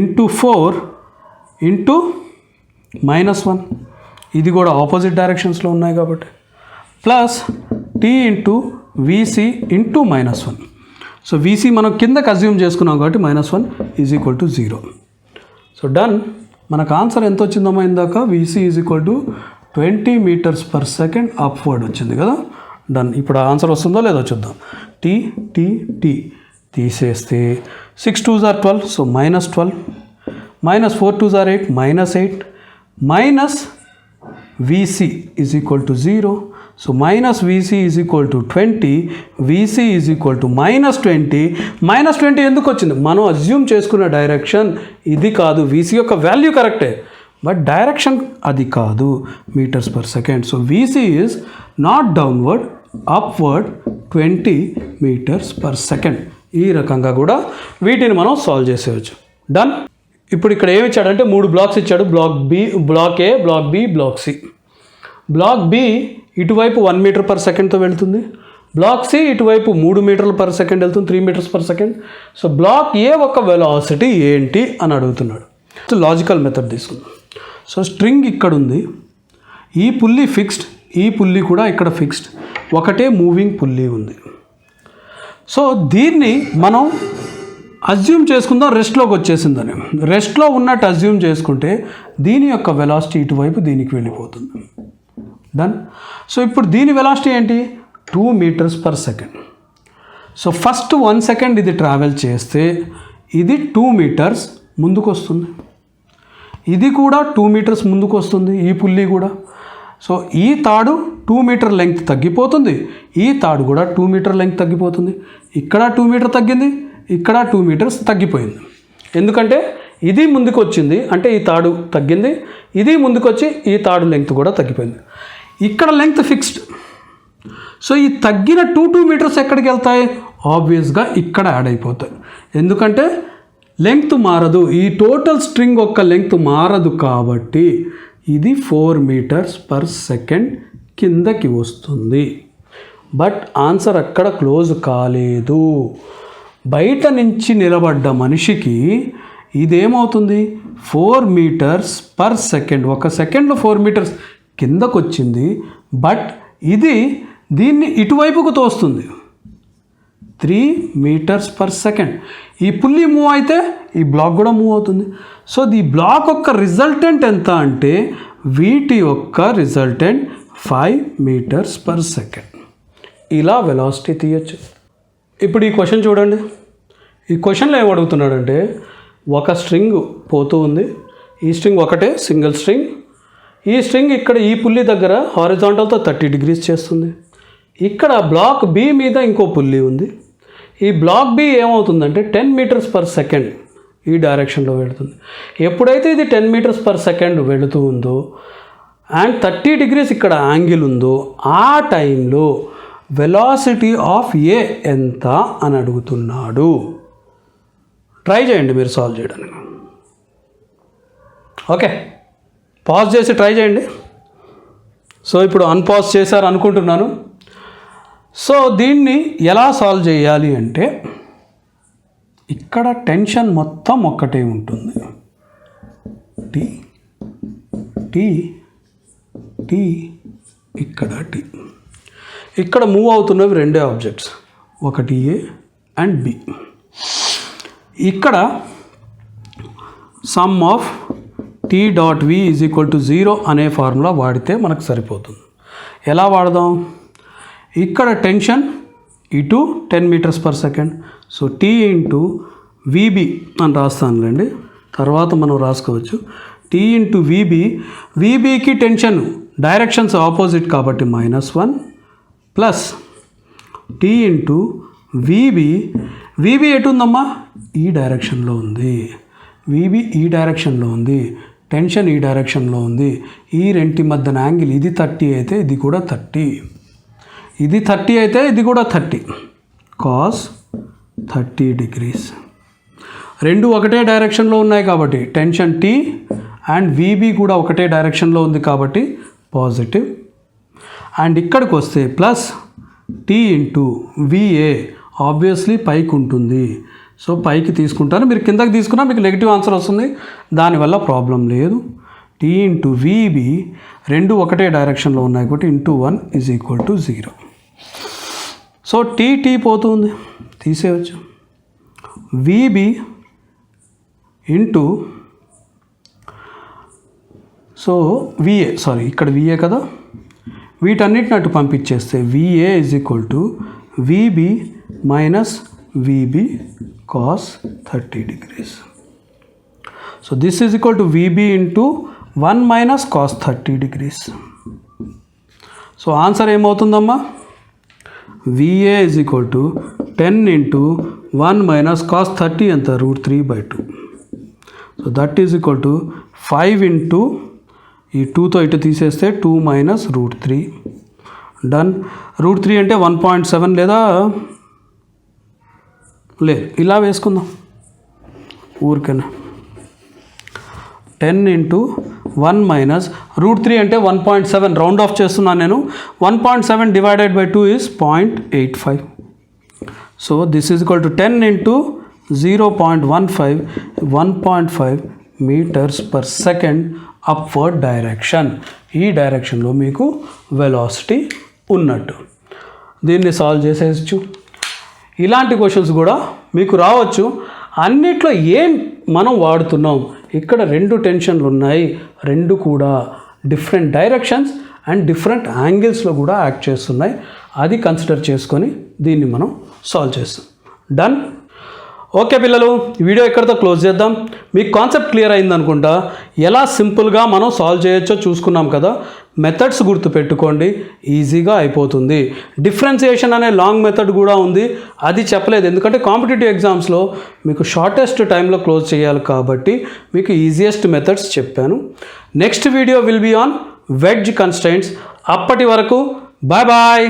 × 4 × -1, ఇది కూడా ఆపోజిట్ డైరెక్షన్స్లో ఉన్నాయి కాబట్టి plus T into VC into -1. So VC మనం కిందకి అజ్యూమ్ చేసుకున్నాం కాబట్టి -1 is equal to 0. So done. మనకు ఆన్సర్ ఎంత వచ్చిందమ్మా ఇందాక? VC is equal to 20 metres per second upward వచ్చింది కదా. డన్. ఇప్పుడు ఆన్సర్ వస్తుందో లేదో చూద్దాం. టీ టీ టీ తీసేస్తే 6 2s are 12, so -12, -4 2s are 8, -8, minus VC is equal to 0. So minus VC is equal to 20, VC is equal to -20. -20 ఎందుకు వచ్చింది? మనం అజ్యూమ్ చేసుకున్న డైరెక్షన్ ఇది కాదు. వీసీ యొక్క వాల్యూ కరెక్టే, బట్ డైరెక్షన్ అది కాదు, metres per second. So VC is not downward, upward 20 metres per second. ఈ రకంగా కూడా వీటిని మనం సాల్వ్ చేసేయచ్చు. డన్. ఇప్పుడు ఇక్కడ ఏమి ఇచ్చాడంటే 3 బ్లాక్స్ ఇచ్చాడు. Block B, block A, block B, block C. Block B ఇటువైపు 1 మీటర్ పర్ సెకండ్తో వెళ్తుంది. బ్లాక్ సి ఇటువైపు 3 మీటర్లు పర్ సెకండ్ వెళ్తుంది, 3 metres per second. So block A ఒక వెలాసిటీ ఏంటి అని అడుగుతున్నాడు. సో లాజికల్ మెథడ్ తీసుకుందాం. సో స్ట్రింగ్ ఇక్కడ ఉంది, ఈ పుల్లీ ఫిక్స్డ్, ఈ పుల్లీ కూడా ఇక్కడ ఫిక్స్డ్, ఒకటే మూవింగ్ పుల్లీ ఉంది. సో దీన్ని మనం అజ్యూమ్ చేసుకుందాం రెస్ట్లోకి వచ్చేసిందని. రెస్ట్లో ఉన్నట్టు అజ్యూమ్ చేసుకుంటే దీని యొక్క వెలాసిటీ ఇటువైపు దీనికి వెళ్ళిపోతుంది. డన్. సో ఇప్పుడు దీని వెలాసిటీ ఏంటి? 2 metres per second. So first 1 second ఇది ట్రావెల్ చేస్తే ఇది 2 మీటర్స్ ముందుకు వస్తుంది, ఇది కూడా 2 మీటర్స్ ముందుకు వస్తుంది, ఈ పుల్లీ కూడా. సో ఈ తాడు 2 మీటర్ లెంగ్త్ తగ్గిపోతుంది, ఈ తాడు కూడా 2 మీటర్ లెంగ్త్ తగ్గిపోతుంది. ఇక్కడ 2 మీటర్ తగ్గింది, ఇక్కడ 2 మీటర్స్ తగ్గిపోయింది. ఎందుకంటే ఇది ముందుకు వచ్చింది అంటే ఈ తాడు తగ్గింది, ఇది ముందుకు వచ్చి ఈ తాడు లెంగ్త్ కూడా తగ్గిపోయింది. ఇక్కడ లెంగ్త్ ఫిక్స్డ్. సో ఈ తగ్గిన 2 మీటర్స్ ఎక్కడికి వెళ్తాయి? ఆబ్వియస్గా ఇక్కడ యాడ్ అయిపోతాయి. ఎందుకంటే లెంగ్త్ మారదు, ఈ టోటల్ స్ట్రింగ్ యొక్క లెంగ్త్ మారదు కాబట్టి ఇది 4 మీటర్స్ పర్ సెకండ్ కిందకి వస్తుంది. బట్ ఆన్సర్ అక్కడ క్లోజ్ కాలేదు. బయట నుంచి నిలబడ్డ మనిషికి ఇదేమవుతుంది? 4 మీటర్స్ పర్ సెకండ్, ఒక సెకండ్లో 4 మీటర్స్ కిందకు వచ్చింది. బట్ ఇది దీన్ని ఇటువైపుకు తోస్తుంది, 3 మీటర్స్ పర్ సెకండ్. ఈ పుల్లీ మూవ్ అయితే ఈ బ్లాక్ కూడా మూవ్ అవుతుంది. సో ఈ బ్లాక్ యొక్క రిజల్టెంట్ ఎంత అంటే వీటి యొక్క రిజల్టెంట్ 5 మీటర్స్ పర్ సెకండ్. ఇలా వెలాసిటీ తీయచ్చు. ఇప్పుడు ఈ క్వశ్చన్ చూడండి. ఈ క్వశ్చన్లో ఏం అడుగుతున్నాడంటే ఒక స్ట్రింగ్ పోతూ ఉంది, ఈ స్ట్రింగ్ ఒకటే సింగిల్ స్ట్రింగ్. ఈ స్ట్రింగ్ ఇక్కడ ఈ పుల్లీ దగ్గర హారిజాంటల్తో 30 డిగ్రీస్ చేస్తుంది. ఇక్కడ బ్లాక్ బి మీద ఇంకో పుల్లీ ఉంది. ఈ బ్లాక్ బి ఏమవుతుందంటే 10 మీటర్స్ పర్ సెకండ్ ఈ డైరెక్షన్లో వెళుతుంది. ఎప్పుడైతే ఇది 10 మీటర్స్ పర్ సెకండ్ వెళుతూ ఉందో అండ్ 30 డిగ్రీస్ ఇక్కడ యాంగిల్ ఉందో ఆ టైంలో వెలాసిటీ ఆఫ్ ఏ ఎంత అని అడుగుతున్నాడు. ట్రై చేయండి మీరు సాల్వ్ చేయడానికి. ఓకే, పాజ్ చేసి ట్రై చేయండి. సో ఇప్పుడు అన్పాజ్ చేశారు అనుకుంటున్నాను. సో దీన్ని ఎలా సాల్వ్ చేయాలి అంటే ఇక్కడ టెన్షన్ మొత్తం ఒక్కటే ఉంటుంది. టీ టీ టీ ఇక్కడ టీ. ఇక్కడ మూవ్ అవుతున్నవి రెండే ఆబ్జెక్ట్స్, ఒకటి ఏ అండ్ బి. ఇక్కడ sum of T dot V is equal to 0 అనే ఫార్ములా వాడితే మనకు సరిపోతుంది. ఎలా వాడదాం? ఇక్కడ టెన్షన్ ఇటు 10 metres per second. So T into VB అని రాస్తానులేండి, తర్వాత మనం రాసుకోవచ్చు. టీ ఇంటూ విబి, విబికి టెన్షన్ డైరెక్షన్స్ ఆపోజిట్ కాబట్టి -1 plus T into VB. VB ఎటు ఉందమ్మా? ఈ డైరెక్షన్లో ఉంది. విబి ఈ డైరెక్షన్లో ఉంది, టెన్షన్ ఈ డైరెక్షన్లో ఉంది. ఈ రెంటి మధ్యన యాంగిల్ ఇది 30 అయితే ఇది కూడా 30, ఇది 30 అయితే ఇది కూడా 30, కాస్ 30 డిగ్రీస్. రెండు ఒకటే డైరెక్షన్లో ఉన్నాయి కాబట్టి టెన్షన్ టీ అండ్ విబి కూడా ఒకటే డైరెక్షన్లో ఉంది కాబట్టి పాజిటివ్. అండ్ ఇక్కడికి వస్తే plus T into VA, obviously పైకి ఉంటుంది. సో పైకి తీసుకుంటారు, మీరు కిందకి తీసుకున్నా మీకు నెగిటివ్ ఆన్సర్ వస్తుంది, దానివల్ల ప్రాబ్లం లేదు. టీ ఇంటూ విబి రెండు ఒకటే డైరెక్షన్లో ఉన్నాయి కాబట్టి into 1 is equal to 0. So T పోతుంది, తీసేయచ్చు. VB into so VA, sorry ఇక్కడ విఏ కదా, వీటన్నిటిని అటు పంపించేస్తే VA is equal to VB minus VB cos 30 degrees. So this is equal to VB into 1 minus cos 30 degrees. So answer ఏమవుతుందమ్మా? VA is equal to 10 into 1 minus cos 30 ఎంత? √3/2. So that is equal to 5 into ఈ 2తో ఇటు తీసేస్తే 2 minus √3. Done. √3 అంటే 1.7 లేదా లేదు, ఇలా వేసుకుందాం ఊరికేనా. 10 ఇంటూ 1 మైనస్ √3 అంటే 1.7, రౌండ్ ఆఫ్ చేస్తున్నాను నేను. 1.7 divided by 2 is 0.85. So this is equal to 10 into 0.15, 1.5 metres per second upward direction. ఈ డైరెక్షన్లో మీకు వెలాసిటీ ఉన్నట్టు. దీన్ని సాల్వ్ చేసేయచ్చు. ఇలాంటి క్వశ్చన్స్ కూడా మీకు రావచ్చు. అన్నిట్లో ఏం మనం వాడుతున్నాం? ఇక్కడ 2 టెన్షన్లు ఉన్నాయి, 2 కూడా డిఫరెంట్ డైరెక్షన్స్ అండ్ డిఫరెంట్ యాంగిల్స్లో కూడా యాక్ట్ చేస్తున్నాయి. అది కన్సిడర్ చేసుకొని దీన్ని మనం సాల్వ్ చేస్తాం. డన్. ఓకే పిల్లలు, ఈ వీడియో ఇక్కడితో క్లోజ్ చేద్దాం. మీకు కాన్సెప్ట్ క్లియర్ అయిందనుకుంటా. ఎలా సింపుల్గా మనం సాల్వ్ చేయొచ్చో చూసుకున్నాం కదా. మెథడ్స్ గుర్తుపెట్టుకోండి, ఈజీగా అయిపోతుంది. డిఫరెన్సియేషన్ అనే లాంగ్ మెథడ్ కూడా ఉంది, అది చెప్పలేదు ఎందుకంటే కాంపిటేటివ్ ఎగ్జామ్స్లో మీకు షార్టెస్ట్ టైంలో క్లోజ్ చేయాలి కాబట్టి మీకు ఈజియెస్ట్ మెథడ్స్ చెప్పాను. Next video will be on wedge constraints. అప్పటి వరకు బాయ్ బాయ్.